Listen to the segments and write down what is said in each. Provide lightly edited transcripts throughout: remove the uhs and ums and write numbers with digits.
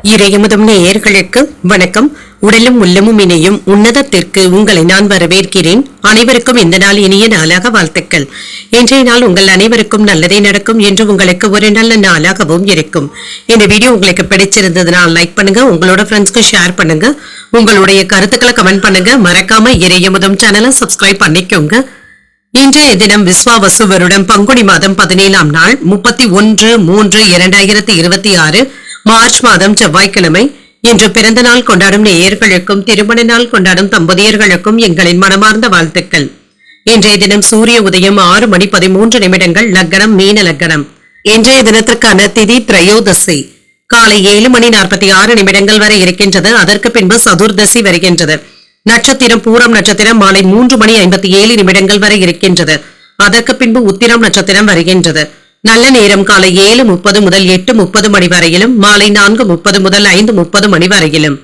இறையமுதம் நேயர்களுக்கு வணக்கம். உடலும் உள்ளமும் இணையும் உன்னதத்திற்கு உங்களை நான் வரவேற்கிறேன். அனைவருக்கும் இந்த நாள் இனிய நாளாக வாழ்த்துக்கள். இன்றைய நாள் உங்கள் அனைவருக்கும் நல்லதே நடக்கும் என்று உங்களுக்கு ஒரு நல்ல நாளாகவும் இருக்கும். இந்த வீடியோ உங்களுக்கு பிடிச்சிருந்ததுனால் லைக் பண்ணுங்க, உங்களோட ஃப்ரெண்ட்ஸ்க்கு ஷேர் பண்ணுங்க, உங்களுடைய கருத்துக்களை கமெண்ட் பண்ணுங்க. மறக்காம இறையமுதம் சேனலை சப்ஸ்கிரைப் பண்ணிக்கோங்க. இன்றைய தினம் விஸ்வாவசு வருடம் பங்குனி மாதம் 17ஆம் நாள் 31/3/2026 மார்ச் மாதம் செவ்வாய்க்கிழமை. இன்று பிறந்த நாள் கொண்டாடும் நேயர்களுக்கும் திருமண நாள் கொண்டாடும் தம்பதியர்களுக்கும் எங்களின் மனமார்ந்த வாழ்த்துக்கள். இன்றைய தினம் சூரிய உதயம் 6:13 லக்னம் மீன லக்னம். இன்றைய தினத்திற்கான திதி திரையோதசி காலை 7:46 வரை இருக்கின்றது. அதற்கு பின்பு சதுர்தசி வருகின்றது. நட்சத்திரம் பூரம் நட்சத்திரம் மாலை 3:57 வரை இருக்கின்றது. அதற்கு பின்பு உத்திரம் நட்சத்திரம் வருகின்றது. நல்ல நேரம் காலை 7:30 முதல் 8:30 மணி வரையிலும், மாலை 4:30 முதல் 5:30 மணி வரையிலும்.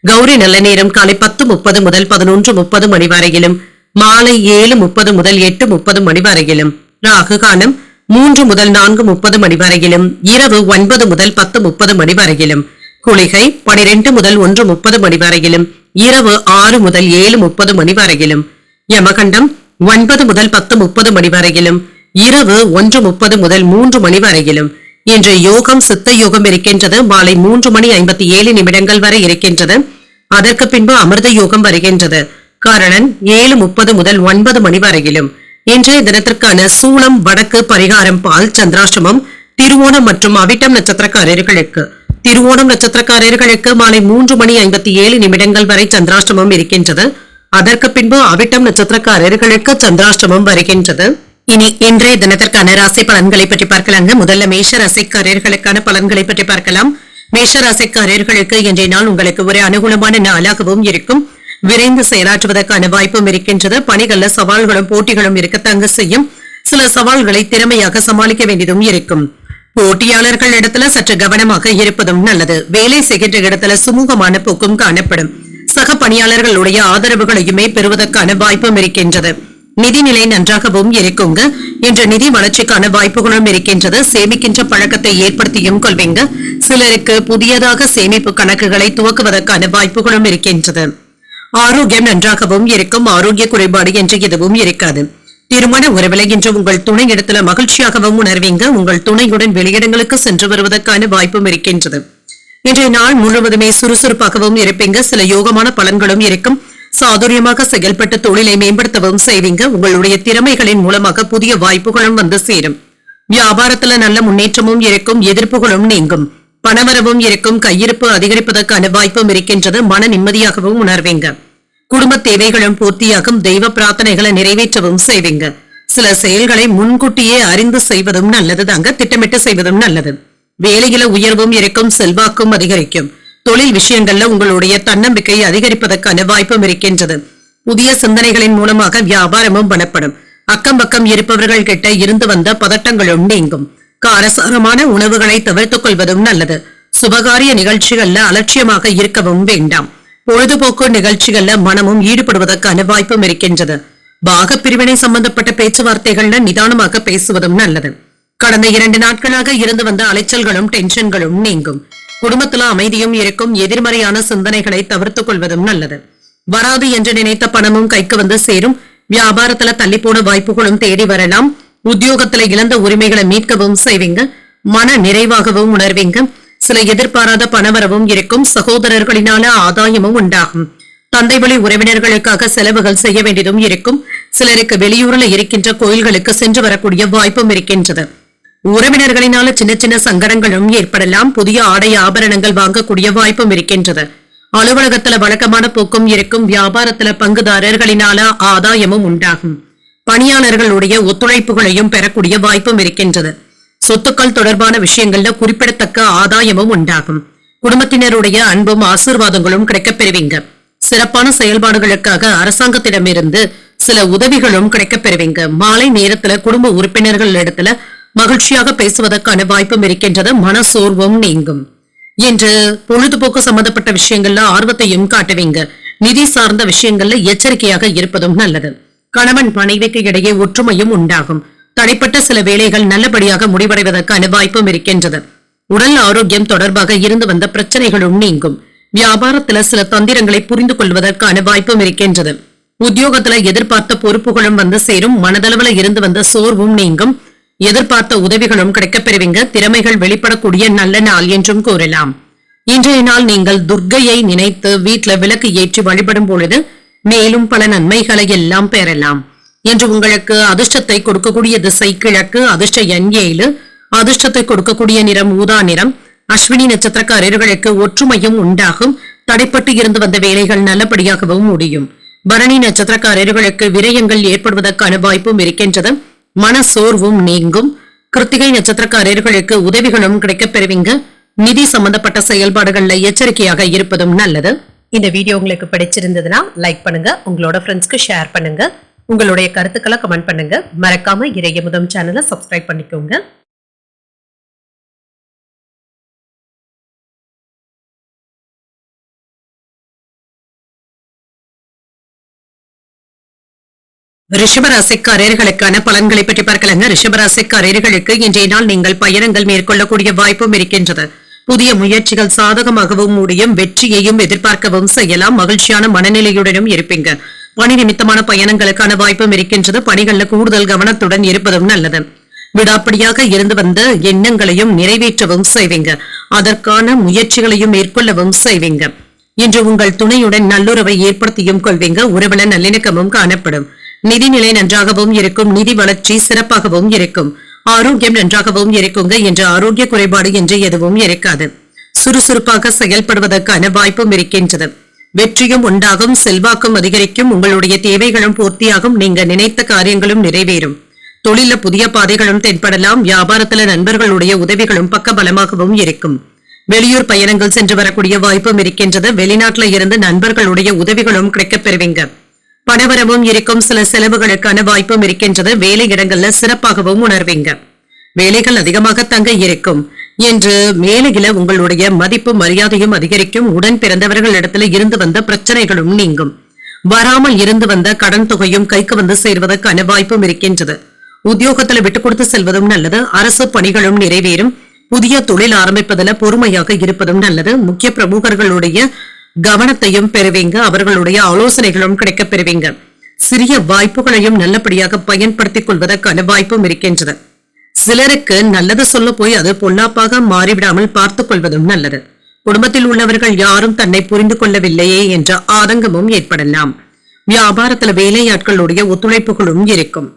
கௌரி நல்ல நேரம் காலை 10:30 முதல் 11:30 மணி வரையிலும், மாலை 7:30 முதல் 8:30 மணி வரையிலும். ராகு காலம் 3 முதல் 4:30 மணி வரையிலும், இரவு 9 முதல் 10:30 மணி வரையிலும். குளிகை 12 முதல் 1:30 மணி வரையிலும், இரவு 6 முதல் 7:30 மணி வரையிலும். யமகண்டம் 9 முதல் 10:30 மணி வரையிலும், இரவு 1:30 முதல் 3 மணி வரையிலும். இன்று யோகம் சித்த யோகம் இருக்கின்றது. மாலை 3:57 வரை இருக்கின்றது. அதற்கு பின்பு அமிர்த யோகம் வருகின்றது. காரணன் 7:30 முதல் 9 மணி வரையிலும். இன்றைய தினத்திற்கான சூளம் வடக்கு பரிகாரம் பால் சந்திராஷ்டமம் திருவோணம் மற்றும் அவிட்டம் நட்சத்திரக்காரர்களுக்கு. திருவோணம் நட்சத்திரக்காரர்களுக்கு மாலை 3:57 வரை சந்திராஷ்டமம் இருக்கின்றது. அதற்கு பின்பு அவிட்டம் நட்சத்திரக்காரர்களுக்கு சந்திராஷ்டமம் வருகின்றது. இனி இன்றைய தினத்திற்கான ராசி பலன்களை பற்றி பார்க்கலாங்க. முதல்ல மேஷ ராசிக்காரர்களுக்கான பலன்களை பற்றி பார்க்கலாம். மேஷ ராசிக்காரர்களுக்கு இன்றைய நாள் உங்களுக்கு ஒரு அனுகூலமான நாளாகவும் இருக்கும். விரைந்து செயலாற்றுவதற்கான வாய்ப்பும் இருக்கின்றது. பணிகள்ல சவால்களும் போட்டிகளும் இருக்கத்தாங்க செய்யும். சில சவால்களை திறமையாக சமாளிக்க வேண்டியதும் இருக்கும். போட்டியாளர்கள் இடத்துல சற்று கவனமாக இருப்பதும் நல்லது. வேலை செய்கின்ற இடத்துல சுமூகமான போக்கும் காணப்படும். சக பணியாளர்களுடைய ஆதரவுகளையுமே பெறுவதற்கான வாய்ப்பும் இருக்கின்றது. நிதிநிலை நன்றாகவும் இருக்குங்க. இன்று நிதி வளர்ச்சிக்கான வாய்ப்புகளும் இருக்கின்றது. சேமிக்கின்ற பழக்கத்தை ஏற்படுத்தியும் கொள்வீங்க. சிலருக்கு புதியதாக சேமிப்பு கணக்குகளை துவக்குவதற்கான வாய்ப்புகளும் இருக்கின்றது. ஆரோக்கியம் நன்றாகவும் இருக்கும். ஆரோக்கிய குறைபாடு என்று எதுவும் இருக்காது. திருமண உறவில இன்று உங்கள் துணை இடத்துல மகிழ்ச்சியாகவும் உணர்வீங்க. உங்கள் துணையுடன் வெளியிடங்களுக்கு சென்று வருவதற்கான வாய்ப்பும் இருக்கின்றது. இன்றைய நாள் முழுவதுமே சுறுசுறுப்பாகவும் இருப்பீங்க. சில யோகமான பலன்களும் இருக்கும். சாதுரியமாக செயல்பட்டு தொழிலை மேம்படுத்தவும் செய்வீங்க. உங்களுடைய திறமைகளின் மூலமாக புதிய வாய்ப்புகளும் வந்து சேரும். வியாபாரத்துல நல்ல முன்னேற்றமும் இருக்கும். எதிர்ப்புகளும் நீங்கும். பணவரவும் இருக்கும். கையிருப்பு அதிகரிப்பதற்கான வாய்ப்பும் இருக்கின்றது. மன நிம்மதியாகவும் உணர்வீங்க. குடும்ப தேவைகளும் பூர்த்தியாகும். தெய்வ பிரார்த்தனைகளை நிறைவேற்றவும் செய்வீங்க. சில செயல்களை முன்கூட்டியே அறிந்து செய்வதும் நல்லது தாங்க. திட்டமிட்டு செய்வதும் நல்லது. வேலையில உயர்வும் இருக்கும். செல்வாக்கும் அதிகரிக்கும். தொழில் விஷயங்கள்ல உங்களுடைய தன்னம்பிக்கை அதிகரிப்பதற்கான வாய்ப்பும் இருக்கின்றது. புதிய சிந்தனைகளின் மூலமாக வியாபாரமும் பலப்படும். அக்கம் பக்கம் இருப்பவர்கள் கிட்ட இருந்து வந்த பதட்டங்களும் நீங்கும். காரசாரமான உணவுகளை தவிர்த்துக் கொள்வதும் நல்லது. சுபகாரிய நிகழ்ச்சிகள்ல அலட்சியமாக இருக்கவும் வேண்டாம். பொழுதுபோக்கு நிகழ்ச்சிகள்ல மனமும் ஈடுபடுவதற்கான வாய்ப்பும் இருக்கின்றது. பாக பிரிவினை சம்பந்தப்பட்ட பேச்சுவார்த்தைகள்ல நிதானமாக பேசுவதும் நல்லது. கடந்த 2 நாட்களாக இருந்து வந்த அலைச்சல்களும் டென்ஷன்களும் நீங்கும். குடும்பத்துல அமைதியும் இருக்கும். எதிர்மறையான சிந்தனைகளை தவிர்த்துக் கொள்வதும் நல்லது. வராது என்று நினைத்த பணமும் கைக்கு வந்து சேரும். வியாபாரத்துல தள்ளி போன வாய்ப்புகளும் தேடி வரலாம். உத்தியோகத்துல இழந்த உரிமைகளை மீட்கவும் செய்வீங்க. மன நிறைவாகவும் உணர்வீங்க. சில எதிர்பாராத பணவரவும் இருக்கும். சகோதரர்களினால ஆதாயமும் உண்டாகும். தந்தை வழி உறவினர்களுக்காக செலவுகள் செய்ய வேண்டியதும் இருக்கும். சிலருக்கு வெளியூர்ல இருக்கின்ற கோயில்களுக்கு சென்று வரக்கூடிய வாய்ப்பும் இருக்கின்றது. உறவினர்களினால சின்ன சின்ன சங்கடங்களும் ஏற்படலாம். புதிய ஆடை ஆபரணங்கள் வாங்கக்கூடிய வாய்ப்பும் இருக்கின்றது. அலுவலகத்துல வழக்கமான போக்கும் இருக்கும். வியாபாரத்துல பங்குதாரர்களினால ஆதாயமும் உண்டாகும். பணியாளர்களுடைய ஒத்துழைப்புகளையும் பெறக்கூடிய வாய்ப்பும் இருக்கின்றது. சொத்துக்கள் தொடர்பான விஷயங்கள்ல குறிப்பிடத்தக்க ஆதாயமும் உண்டாகும். குடும்பத்தினருடைய அன்பும் ஆசீர்வாதங்களும் கிடைக்கப் பெறுவீங்க. சிறப்பான செயல்பாடுகளுக்காக அரசாங்கத்திடமிருந்து சில உதவிகளும் கிடைக்கப் பெறுவீங்க. மாலை நேரத்துல குடும்ப உறுப்பினர்கள் இடத்துல மகிழ்ச்சியாக பேசுவதற்கான வாய்ப்பும் இருக்கின்றது. மன சோர்வும் நீங்கும். இன்று பொழுதுபோக்கு சம்பந்தப்பட்ட விஷயங்கள்ல ஆர்வத்தையும் காட்டுவீங்க. நிதி சார்ந்த விஷயங்கள்ல எச்சரிக்கையாக இருப்பதும் நல்லது. கணவன் மனைவிக்கு இடையே ஒற்றுமையும் உண்டாகும். தடைப்பட்ட சில வேலைகள் நல்லபடியாக முடிவடைவதற்கான வாய்ப்பும் இருக்கின்றது. உடல் ஆரோக்கியம் தொடர்பாக இருந்து வந்த பிரச்சனைகளும் நீங்கும். வியாபாரத்துல சில தந்திரங்களை புரிந்து கொள்வதற்கான வாய்ப்பும் இருக்கின்றது. உத்தியோகத்துல எதிர்பார்த்த பொறுப்புகளும் வந்து சேரும். மனதளவுல இருந்து வந்த சோர்வும் நீங்கும். எதிர்பார்த்த உதவிகளும் கிடைக்கப் பெறுவீங்க. திறமைகள் வெளிப்படக்கூடிய நல்ல நாள் என்றும் கூறலாம். இன்றைய நாள் நீங்கள் துர்க்கையை நினைத்து வீட்டுல விளக்கு ஏற்றி வழிபடும் பொழுது மேலும் பல நன்மைகளை எல்லாம் பெறலாம். என்று உங்களுக்கு அதிர்ஷ்டத்தை கொடுக்கக்கூடிய திசை கிழக்கு, அதிர்ஷ்ட எண் 7, அதிர்ஷ்டத்தை கொடுக்கக்கூடிய நிறம் ஊதா நிறம். அஸ்வினி நட்சத்திரக்காரர்களுக்கு ஒற்றுமையும் உண்டாகும். தடைப்பட்டு இருந்து வந்த வேலைகள் நல்லபடியாகவும் முடியும். பரணி நட்சத்திரக்காரர்களுக்கு விரயங்கள் ஏற்படுவதற்கான வாய்ப்பும் இருக்கின்றது. மன சோர்வும் நீங்கும். கிருத்திகை நட்சத்திரக்காரர்களுக்கு உதவிகளும் கிடைக்கப் பெறுவீங்க. நிதி சம்பந்தப்பட்ட செயல்பாடுகள்ல எச்சரிக்கையாக இருப்பதும் நல்லது. இந்த வீடியோ உங்களுக்கு பிடிச்சிருந்ததுன்னா லைக் பண்ணுங்க, உங்களோட ஃப்ரெண்ட்ஸ்க்கு ஷேர் பண்ணுங்க, உங்களுடைய கருத்துக்களை கமெண்ட் பண்ணுங்க. மறக்காம இறையமுதம் சேனலை சப்ஸ்கிரைப் பண்ணிக்கோங்க. ரிஷபராசிக்காரர்களுக்கான பலன்களை பற்றி பார்க்கலாங்க. ரிஷபராசிக்காரர்களுக்கு இன்றைய நாள் நீங்கள் பயணங்கள் மேற்கொள்ளக்கூடிய வாய்ப்பும் இருக்கின்றது. புதிய முயற்சிகள் சாதகமாகவும் முடியும். வெற்றியையும் எதிர்பார்க்கவும் செய்யலாம். மகிழ்ச்சியான மனநிலையுடனும் இருப்பீங்க. பணி நிமித்தமான பயணங்களுக்கான வாய்ப்பும் இருக்கின்றது. பணிகள்ல கூடுதல் கவனத்துடன் இருப்பதும் நல்லது. விடாப்படியாக இருந்து வந்த எண்ணங்களையும் நிறைவேற்றவும் செய்வீங்க. அதற்கான முயற்சிகளையும் மேற்கொள்ளவும் செய்வீங்க. இன்று உங்கள் துணையுடன் நல்லுறவை ஏற்படுத்தியும் கொள்வீங்க. உறவுல நல்லிணக்கமும் காணப்படும். நிதிநிலை நன்றாகவும் இருக்கும். நிதி வளர்ச்சி சிறப்பாகவும் இருக்கும். ஆரோக்கியம் நன்றாகவும் இருக்குங்க. என்ற ஆரோக்கிய குறைபாடு என்று எதுவும் இருக்காது. சுறுசுறுப்பாக செயல்படுவதற்கான வாய்ப்பும் இருக்கின்றது. வெற்றியும் உண்டாகும். செல்வாக்கும் அதிகரிக்கும். உங்களுடைய தேவைகளும் பூர்த்தியாகும். நீங்க நினைத்த காரியங்களும் நிறைவேறும். தொழில புதிய பாதைகளும் தென்படலாம். வியாபாரத்துல நண்பர்களுடைய உதவிகளும் பக்கபலமாகவும் இருக்கும். வெளியூர் பயணங்கள் சென்று வரக்கூடிய வாய்ப்பும் இருக்கின்றது. வெளிநாட்டுல இருந்து நண்பர்களுடைய உதவிகளும் கிடைக்கப் பெறுவீங்க. பணவரவும் இருக்கும். சில செலவுகளுக்கான வாய்ப்பும் இருக்கின்றது. வேலை இடங்கள்ல சிறப்பாகவும் உணர்வீங்க. வேலைகள் அதிகமாக தங்க இருக்கும் என்று மேலையில உங்களுடைய மதிப்பு மரியாதையும் அதிகரிக்கும். உடன் பிறந்தவர்களிடத்துல இருந்து வந்த பிரச்சனைகளும் நீங்கும். வராமல் இருந்து வந்த கடன் தொகையும் கைக்கு வந்து சேர்வதற்கான வாய்ப்பும் இருக்கின்றது. உத்தியோகத்துல விட்டுக் கொடுத்து செல்வதும் நல்லது. அரசு பணிகளும் நிறைவேறும். புதிய தொழில் ஆரம்பிப்பதில் பொறுமையாக இருப்பதும் நல்லது. முக்கிய பிரமுகர்களுடைய கவனத்தையும் பெறுவீங்க. அவர்களுடைய ஆலோசனைகளும் கிடைக்கப் பெறுவீங்க. சிறிய வாய்ப்புகளையும் நல்லபடியாக பயன்படுத்திக் கொள்வதற்கான வாய்ப்பும் இருக்கின்றது. சிலருக்கு நல்லது சொல்ல போய் அது பொல்லாப்பாக மாறிவிடாமல் பார்த்துக் கொள்வதும் நல்லது. குடும்பத்தில் உள்ளவர்கள் யாரும் தன்னை புரிந்து கொள்ளவில்லையே என்ற ஆதங்கமும் ஏற்படலாம். வியாபாரத்துல வேலையாட்களுடைய ஒத்துழைப்புகளும் இருக்கும்.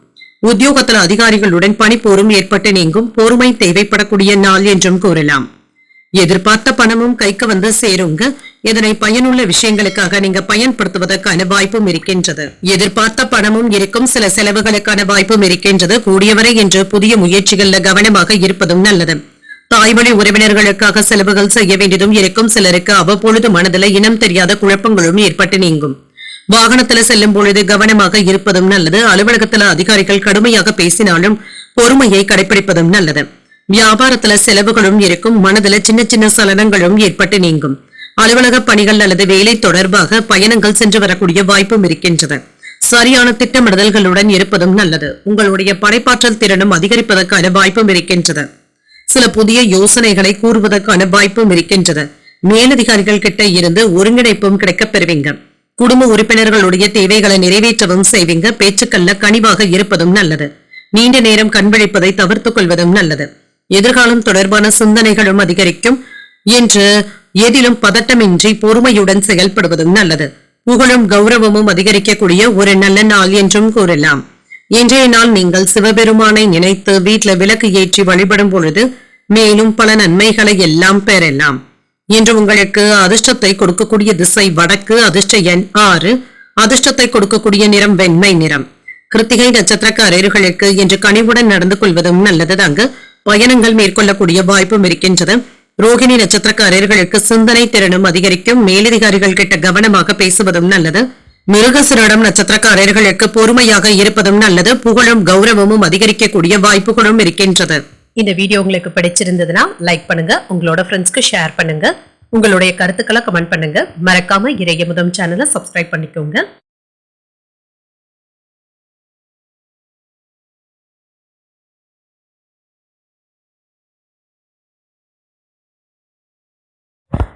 உத்தியோகத்துல அதிகாரிகளுடன் பணிப்போரும் ஏற்பட்டு நீங்கும். பொறுமை தேவைப்படக்கூடிய நாள் என்றும் கூறலாம். எதிர்பார்த்த பணமும் கைக்கு வந்து சேருங்க. இதனை பயனுள்ள விஷயங்களுக்காக நீங்க பயன்படுத்துவதற்கான வாய்ப்பும் இருக்கின்றது. எதிர்பார்த்த பணமும் இருக்கும். சில செலவுகளுக்கான வாய்ப்பும் இருக்கின்றது. கூடியவரை என்று புதிய முயற்சிகள்ல கவனமாக இருப்பதும் நல்லது. தாய்வழி உறவினர்களுக்காக செலவுகள் செய்ய வேண்டியதும் இருக்கும். சிலருக்கு அவ்வப்பொழுது மனதில் இனம் தெரியாத குழப்பங்களும் ஏற்பட்டு நீங்கும். வாகனத்துல செல்லும் பொழுது கவனமாக இருப்பதும் நல்லது. அலுவலகத்துல அதிகாரிகள் கடுமையாக பேசினாலும் பொறுமையை கடைபிடிப்பதும் நல்லது. வியாபாரத்துல செலவுகளும் இருக்கும். மனதுல சின்ன சின்ன சலனங்களும் ஏற்பட்டு நீங்கும். அலுவலக பணிகள் அல்லது வேலை தொடர்பாக பயணங்கள் சென்று வரக்கூடிய வாய்ப்பும் இருக்கின்றது. சரியான திட்டமிடுதல்களுடன் இருப்பதும் நல்லது. உங்களுடைய படைப்பாற்றல் திறனும் அதிகரிப்பதற்கான வாய்ப்பும் இருக்கின்றது. சில புதிய யோசனைகளை கூறுவதற்கான வாய்ப்பும் இருக்கின்றது. மேலதிகாரிகள் கிட்ட இருந்து ஒருங்கிணைப்பும் கிடைக்கப் பெறுவீங்க. குடும்ப உறுப்பினர்களுடைய தேவைகளை நிறைவேற்றவும் செய்வீங்க. பேச்சுக்கள்ல கனிவாக இருப்பதும் நல்லது. நீண்ட நேரம் கண்விழிப்பதை தவிர்த்துக் கொள்வதும் நல்லது. எதிர்காலம் தொடர்பான சிந்தனைகளும் அதிகரிக்கும். என்று எதிலும் பதட்டமின்றி பொறுமையுடன் செயல்படுவதும் நல்லது. புகழும் கௌரவமும் அதிகரிக்கக்கூடிய ஒரு நல்ல நாள் என்றும் கூறலாம். இன்றைய நாள் நீங்கள் சிவபெருமானை நினைத்து வீட்டுல விளக்கு ஏற்றி வழிபடும் பொழுது மேலும் பல நன்மைகளை எல்லாம் பெறலாம். இன்று உங்களுக்கு அதிர்ஷ்டத்தை கொடுக்கக்கூடிய திசை வடக்கு, அதிர்ஷ்ட எண் 6, அதிர்ஷ்டத்தை கொடுக்கக்கூடிய நிறம் வெண்மை நிறம். கிருத்திகை நட்சத்திரக்காரர்களுக்கு இன்று கனிவுடன் நடந்து கொள்வதும் நல்லது தாங்க. பயணங்கள் மேற்கொள்ளக்கூடிய வாய்ப்பும் இருக்கின்றது. ரோகிணி நட்சத்திரக்காரர்களுக்கு சிந்தனை திறனும் அதிகரிக்கும். மேலதிகாரிகள் கிட்ட கவனமாக பேசுவதும் நல்லது. மிருகசிரிடம் நட்சத்திரக்காரர்களுக்கு பொறுமையாக இருப்பதும் நல்லது. புகழும் கௌரவமும் அதிகரிக்கக்கூடிய வாய்ப்புகளும் இருக்கின்றது. இந்த வீடியோ உங்களுக்கு பிடிச்சிருந்ததுன்னா லைக் பண்ணுங்க, உங்களோட ஃப்ரெண்ட்ஸ்க்கு ஷேர் பண்ணுங்க, உங்களுடைய கருத்துக்களை கமெண்ட் பண்ணுங்க. மறக்காம இறையமுதம் சேனலை சப்ஸ்கிரைப் பண்ணிக்கோங்க.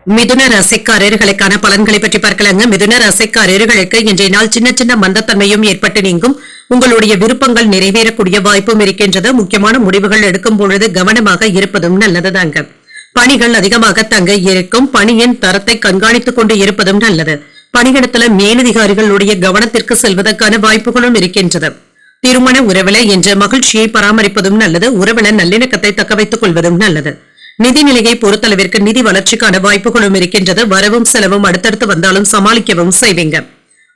மிதுன ராசிக்காரர்களுக்கான பலன்களை பற்றி பார்க்கலாங்க. மிதுன ராசிக்காரர்களுக்கு இன்றைய நாள் சின்ன சின்ன மந்தத்தன்மையும் ஏற்பட்டு நீங்கும். உங்களுடைய விருப்பங்கள் நிறைவேறக்கூடிய வாய்ப்பும் இருக்கின்றது. முக்கியமான முடிவுகள் எடுக்கும் பொழுது கவனமாக இருப்பதும் நல்லதுதாங்க. பணிகள் அதிகமாக தங்க இருக்கும். பணியின் தரத்தை கண்காணித்துக் கொண்டு இருப்பதும் நல்லது. பணியிடத்துல மேலதிகாரிகளுடைய கவனத்திற்கு செல்வதற்கான வாய்ப்புகளும் இருக்கின்றது. திருமண உறவில என்ற மகிழ்ச்சியை பராமரிப்பதும் நல்லது. உறவில நல்லிணக்கத்தை தக்க வைத்துக் கொள்வதும் நல்லது. நிதிநிலையை பொறுத்தளவிற்கு நிதி வளர்ச்சிக்கான வாய்ப்புகளும் இருக்கின்றது. வரவும் செலவும் அடுத்தடுத்து வந்தாலும் சமாளிக்கவும் செய்வீங்க.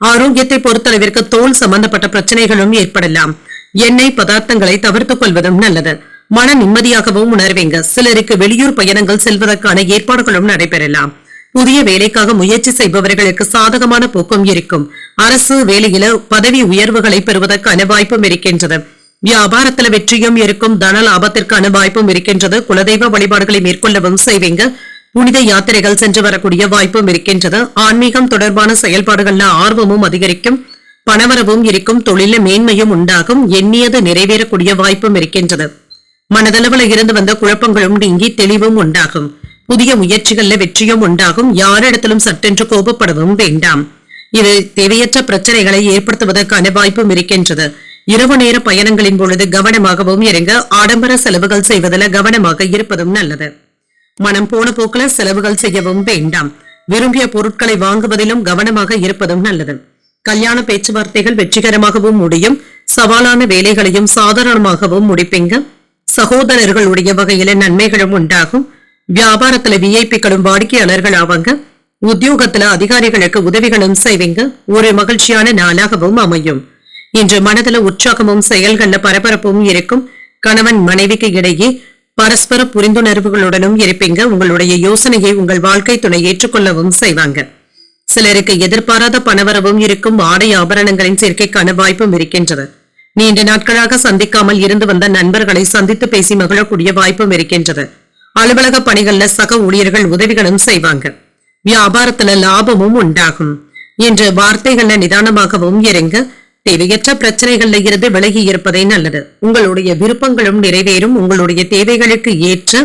ஆரோக்கியத்தை பொறுத்தளவிற்கு தோல் சம்பந்தப்பட்ட பிரச்சனைகளும் ஏற்படலாம். எண்ணெய் பதார்த்தங்களை தவிர்த்துக் கொள்வதும் நல்லது. மன நிம்மதியாகவும் உணர்வீங்க. சிலருக்கு வெளியூர் பயணங்கள் செல்வதற்கான ஏற்பாடுகளும் நடைபெறலாம். புதிய வேலைக்காக முயற்சி செய்பவர்களுக்கு சாதகமான போக்கும் இருக்கும். அரசு வேலையில பதவி உயர்வுகளை பெறுவதற்கான வாய்ப்பும் இருக்கின்றது. வியாபாரத்துல வெற்றியும் இருக்கும். தன லாபத்திற்கான வாய்ப்பும் இருக்கின்றது. குலதெய்வ வழிபாடுகளை மேற்கொள்ளவும் செய்வீங்க. புனித யாத்திரைகள் சென்று வரக்கூடிய வாய்ப்பும் இருக்கின்றது. ஆன்மீகம் தொடர்பான செயல்பாடுகள்ல ஆர்வமும் அதிகரிக்கும். பணவரவும் இருக்கும். தொழில மேன்மையும் உண்டாகும். எண்ணியது நிறைவேறக்கூடிய வாய்ப்பும் இருக்கின்றது. மனதளவுல இருந்து வந்த குழப்பங்களும் நீங்கி தெளிவும் உண்டாகும். புதிய முயற்சிகள்ல வெற்றியும் உண்டாகும். யாரிடத்திலும் சட்டென்று கோபப்படவும் வேண்டாம். இது தேவையற்ற பிரச்சனைகளை ஏற்படுத்துவதற்கான வாய்ப்பும் இருக்கின்றது. இரவு நேர பயணங்களின் பொழுது கவனமாகவும் இருங்க. ஆடம்பர செலவுகள் செய்வதில் கவனமாக இருப்பதும் நல்லது. மனம் போன போக்குல செலவுகள் செய்யவும் வேண்டாம். விரும்பிய பொருட்களை வாங்குவதிலும் கவனமாக இருப்பதும் நல்லது. கல்யாண பேச்சுவார்த்தைகள் வெற்றிகரமாகவும் முடியும். சவாலான வேலைகளையும் சாதாரணமாகவும் முடிப்பீங்க. சகோதரர்களுடைய வகையில நன்மைகளும் உண்டாகும். வியாபாரத்துல விஐபிக்களும் வாடிக்கையாளர்கள் ஆவாங்க. உத்தியோகத்துல அதிகாரிகளுக்கு உதவிகளும் செய்வீங்க. ஒரு மகிழ்ச்சியான நாளாகவும் அமையும். இன்று மனதுல உற்சாகமும் செயல்கள்ல பரபரப்பும் இருக்கும். கணவன் மனைவிக்கு இடையே பரஸ்பர புரிந்துணர்வுகளுடனும் இருப்பீங்க. உங்களுடைய யோசனையை உங்கள் வாழ்க்கை துணை ஏற்றுக்கொள்ளவும் செய்வாங்க. சிலருக்கு எதிர்பாராத பணவரவும் இருக்கும். ஆடை ஆபரணங்களின் சேர்க்கைக்கான வாய்ப்பும் இருக்கின்றது. நீண்ட நாட்களாக சந்திக்காமல் இருந்து வந்த நண்பர்களை சந்தித்து பேசி மகிழக்கூடிய வாய்ப்பும் இருக்கின்றது. அலுவலக பணிகள்ல சக ஊழியர்கள் உதவிகளும் செய்வாங்க. வியாபாரத்துல லாபமும் உண்டாகும். இன்று வார்த்தைகள்ல நிதானமாகவும் இருங்க. தேவையற்ற பிரச்சனைகள்ல இருந்து விலகி இருப்பதே நல்லது. உங்களுடைய விருப்பங்களும் நிறைவேறும். உங்களுடைய தேவைகளுக்கு ஏற்ற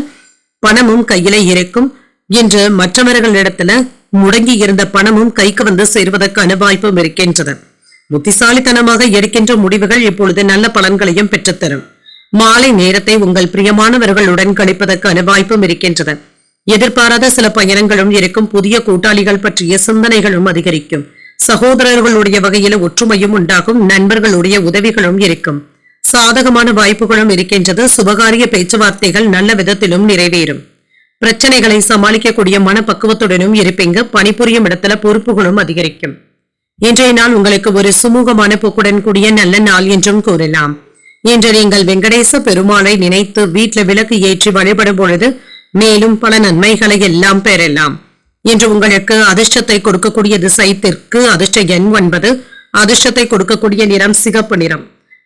பணமும் கையில இருக்கும். இன்று மற்றவர்களிடத்துல முடங்கி இருந்த பணமும் கைக்கு வந்து சேர்வதற்கான வாய்ப்பும் இருக்கின்றது. புத்திசாலித்தனமாக எடுக்கின்ற முடிவுகள் இப்பொழுது நல்ல பலன்களையும் பெற்றுத்தரும். மாலை நேரத்தை உங்கள் பிரியமானவர்களுடன் கழிப்பதற்கான வாய்ப்பும் இருக்கின்றது. எதிர்பாராத சில பயணங்களும் இருக்கும். புதிய கூட்டாளிகள் பற்றிய சிந்தனைகளும் அதிகரிக்கும். சகோதரர்களுடைய வகையில ஒற்றுமையும் உண்டாகும். நண்பர்களுடைய உதவிகளும் இருக்கும். சாதகமான வாய்ப்புகளும் இருக்கின்றது. சுபகாரிய பேச்சுவார்த்தைகள் நல்ல விதத்திலும் நிறைவேறும். பிரச்சனைகளை சமாளிக்கக்கூடிய மனப்பக்குவத்துடனும் இருப்பீங்க. பணிபுரியும் இடத்துல பொறுப்புகளும் அதிகரிக்கும். இன்றைய நாள் உங்களுக்கு ஒரு சுமூகமான போக்குடன் கூடிய நல்ல நாள் என்றும் கூறலாம். இன்று நீங்கள் வெங்கடேச பெருமாளை நினைத்து வீட்டில் விளக்கு ஏற்றி வழிபடும் பொழுது மேலும் பல நன்மைகளை எல்லாம் பெறலாம். இன்று உங்களுக்கு அதிர்ஷ்டத்தை கொடுக்கக்கூடிய திசை தெற்கு. அதிர்ஷ்ட எண் 9. அதிர்ஷ்டத்தை கொடுக்கக்கூடிய நிறம் சிகப்பு நிறம்.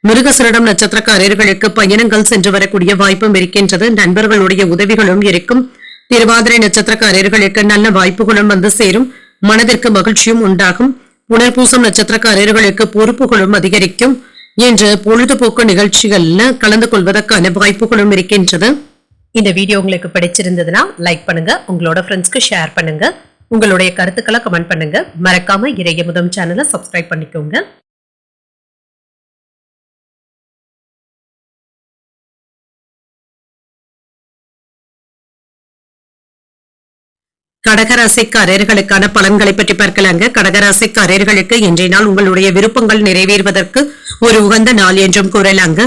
மிருகசரிடம் நட்சத்திரக்காரர்களுக்கு பயணங்கள் சென்று வரக்கூடிய வாய்ப்பும் இருக்கின்றது. நண்பர்களுடைய உதவிகளும் இருக்கும். திருவாதிரை நட்சத்திரக்காரர்களுக்கு நல்ல வாய்ப்புகளும் வந்து சேரும். மனதிற்கு மகிழ்ச்சியும் உண்டாகும். புனர்பூசம் நட்சத்திரக்காரர்களுக்கு பொறுப்புகளும் அதிகரிக்கும். இன்று பொழுதுபோக்கு நிகழ்ச்சிகள்ல கலந்து கொள்வதற்கான வாய்ப்புகளும் இருக்கின்றது. இந்த வீடியோ உங்களுக்கு பிடிச்சிருந்ததுன்னா லைக் பண்ணுங்க. உங்களோட ஃப்ரெண்ட்ஸ்க்கு ஷேர் பண்ணுங்க. உங்களுடைய கருத்துக்களை கமெண்ட் பண்ணுங்க. மறக்காம இறையமுதம் சேனலை சப்ஸ்கிரைப் பண்ணிக்கோங்க. கடகராசிக்காரர்களுக்கான பலன்களை பற்றி பார்க்கலாங்க. கடகராசிக்காரர்களுக்கு இன்றைய நாள் உங்களுடைய விருப்பங்கள் நிறைவேறுவதற்கு ஒரு உகந்த நாள் என்றும் கூறலாங்க.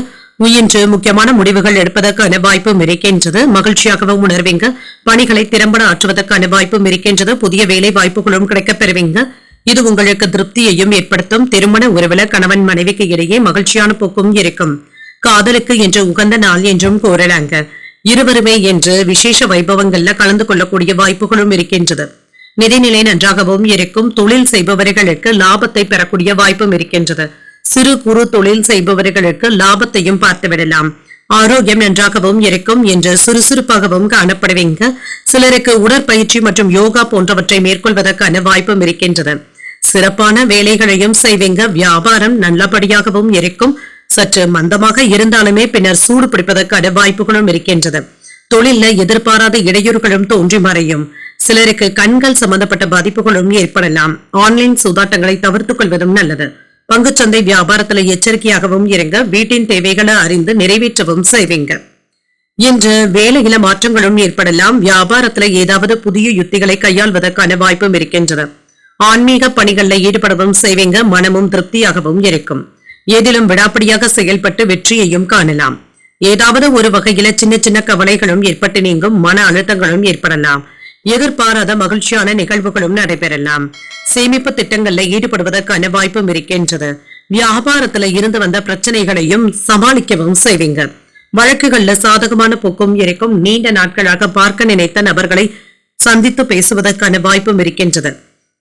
இன்று முக்கியமான முடிவுகள் எடுப்பதற்கான வாய்ப்பும் இருக்கின்றது. மகிழ்ச்சியாகவும் உணர்வீங்க. பணிகளை திறம்பட ஆற்றுவதற்கான வாய்ப்பும் இருக்கின்றது. புதிய வேலை வாய்ப்புகளும் கிடைக்கப் பெறுவீங்க. இது உங்களுக்கு திருப்தியையும் ஏற்படுத்தும். திருமண உறவுல கணவன் மனைவிக்கு இடையே மகிழ்ச்சியான போக்கும் இருக்கும். காதலுக்கு இன்று உகந்த நாள் என்றும் கூறலாங்க. இருவருமே என்று விசேஷ வைபவங்கள்ல கலந்து கொள்ளக்கூடிய வாய்ப்புகளும் இருக்கின்றது. நிதிநிலை நன்றாகவும் இருக்கும். தொழில் செய்பவர்களுக்கு லாபத்தை பெறக்கூடிய வாய்ப்பும் இருக்கின்றது. சிறு குறு தொழில் செய்பவர்களுக்கு லாபத்தையும் பார்த்துவிடலாம். ஆரோக்கியம் நன்றாகவும் இருக்கும் என்று சுறுசுறுப்பாகவும் காணப்படுவீங்க. சிலருக்கு உடற்பயிற்சி மற்றும் யோகா போன்றவற்றை மேற்கொள்வதற்கான வாய்ப்பும் இருக்கின்றது. சிறப்பான வேலைகளையும் செய்வீங்க. வியாபாரம் நல்லபடியாகவும் இருக்கும். சற்று மந்தமாக இருந்தாலுமே பின்னர் சூடு பிடிப்பதற்கான வாய்ப்புகளும் இருக்கின்றது. தொழில எதிர்பாராத இடையூறுகளும் தோன்றி மறையும். சிலருக்கு கண்கள் சம்பந்தப்பட்ட பாதிப்புகளும் ஏற்படலாம். ஆன்லைன் சூதாட்டங்களை தவிர்த்துக் கொள்வதும் நல்லது. பங்குச்சந்தை வியாபாரத்தில் எச்சரிக்கையாகவும் இருங்க. வீட்டின் தேவைகளை அறிந்து நிறைவேற்றவும் செய்வீங்க. இன்று வேலையில மாற்றங்களும் ஏற்படலாம். வியாபாரத்துல ஏதாவது புதிய யுத்திகளை கையாள்வதற்கான வாய்ப்பும் இருக்கின்றது. ஆன்மீக பணிகள்ல ஈடுபடவும் செய்வீங்க. மனமும் திருப்தியாகவும் இருக்கும். ஏதிலும் விடாப்படியாக செயல்பட்டு வெற்றியையும் காணலாம். ஏதாவது ஒரு வகையில சின்ன சின்ன கவலைகளும் ஏற்பட்டு நீங்கும். மன அழுத்தங்களும் ஏற்படலாம். எதிர்பாராத மகிழ்ச்சியான நிகழ்வுகளும் நடைபெறலாம். சேமிப்பு திட்டங்கள்ல ஈடுபடுவதற்கான வாய்ப்பும் இருக்கின்றது. வியாபாரத்துல இருந்து வந்த பிரச்சனைகளையும் சமாளிக்கவும் செய்வீங்க. வழக்குகள்ல சாதகமான போக்கும் இருக்கும். நீண்ட நாட்களாக பார்க்க நினைத்த நபர்களை சந்தித்து பேசுவதற்கான வாய்ப்பும் இருக்கின்றது.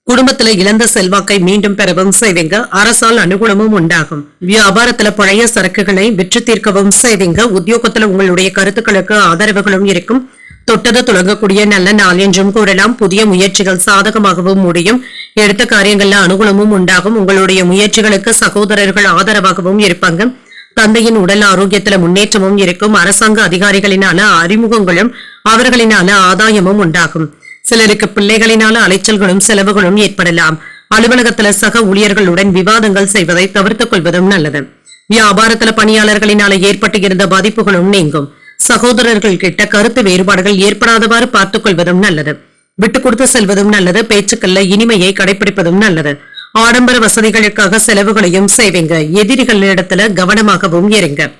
குடும்பத்துல இழந்த செல்வாக்கை மீண்டும் பெறவும் செய்வீங்க. அரசால் அனுகூலமும் உண்டாகும். வியாபாரத்துல பழைய சரக்குகளை விற்று தீர்க்கவும் செய்வீங்க. உத்தியோகத்துல உங்களுடைய கருத்துக்களுக்கு ஆதரவுகளும் இருக்கும். தொட்டது தொடங்கக்கூடிய நல்ல நாள் என்றும் கூறலாம். புதிய முயற்சிகள் சாதகமாகவும் முடியும். எடுத்த காரியங்கள்ல அனுகூலமும் உண்டாகும். உங்களுடைய முயற்சிகளுக்கு சகோதரர்கள் ஆதரவாகவும் இருப்பாங்க. தந்தையின் உடல் ஆரோக்கியத்துல முன்னேற்றமும் இருக்கும். அரசாங்க அதிகாரிகளினால அறிமுகங்களும் அவர்களினால ஆதாயமும் உண்டாகும். சிலருக்கு பிள்ளைகளினால அலைச்சல்களும் செலவுகளும் ஏற்படலாம். அலுவலகத்துல சக ஊழியர்களுடன் விவாதங்கள் செய்வதை தவிர்த்துக் கொள்வதும் நல்லது. வியாபாரத்துல பணியாளர்களினால ஏற்பட்டு இருந்த பாதிப்புகளும் நீங்கும். சகோதரர்கள் கிட்ட கருத்து வேறுபாடுகள் ஏற்படாதவாறு பார்த்துக் கொள்வதும் நல்லது. விட்டுக் கொடுத்து செல்வதும் நல்லது. பேச்சுக்கள்ல இனிமையை கடைபிடிப்பதும் நல்லது. ஆடம்பர வசதிகளுக்காக செலவுகளையும் செய்வீங்க. எதிரிகளிடத்துல கவனமாகவும் இருங்க.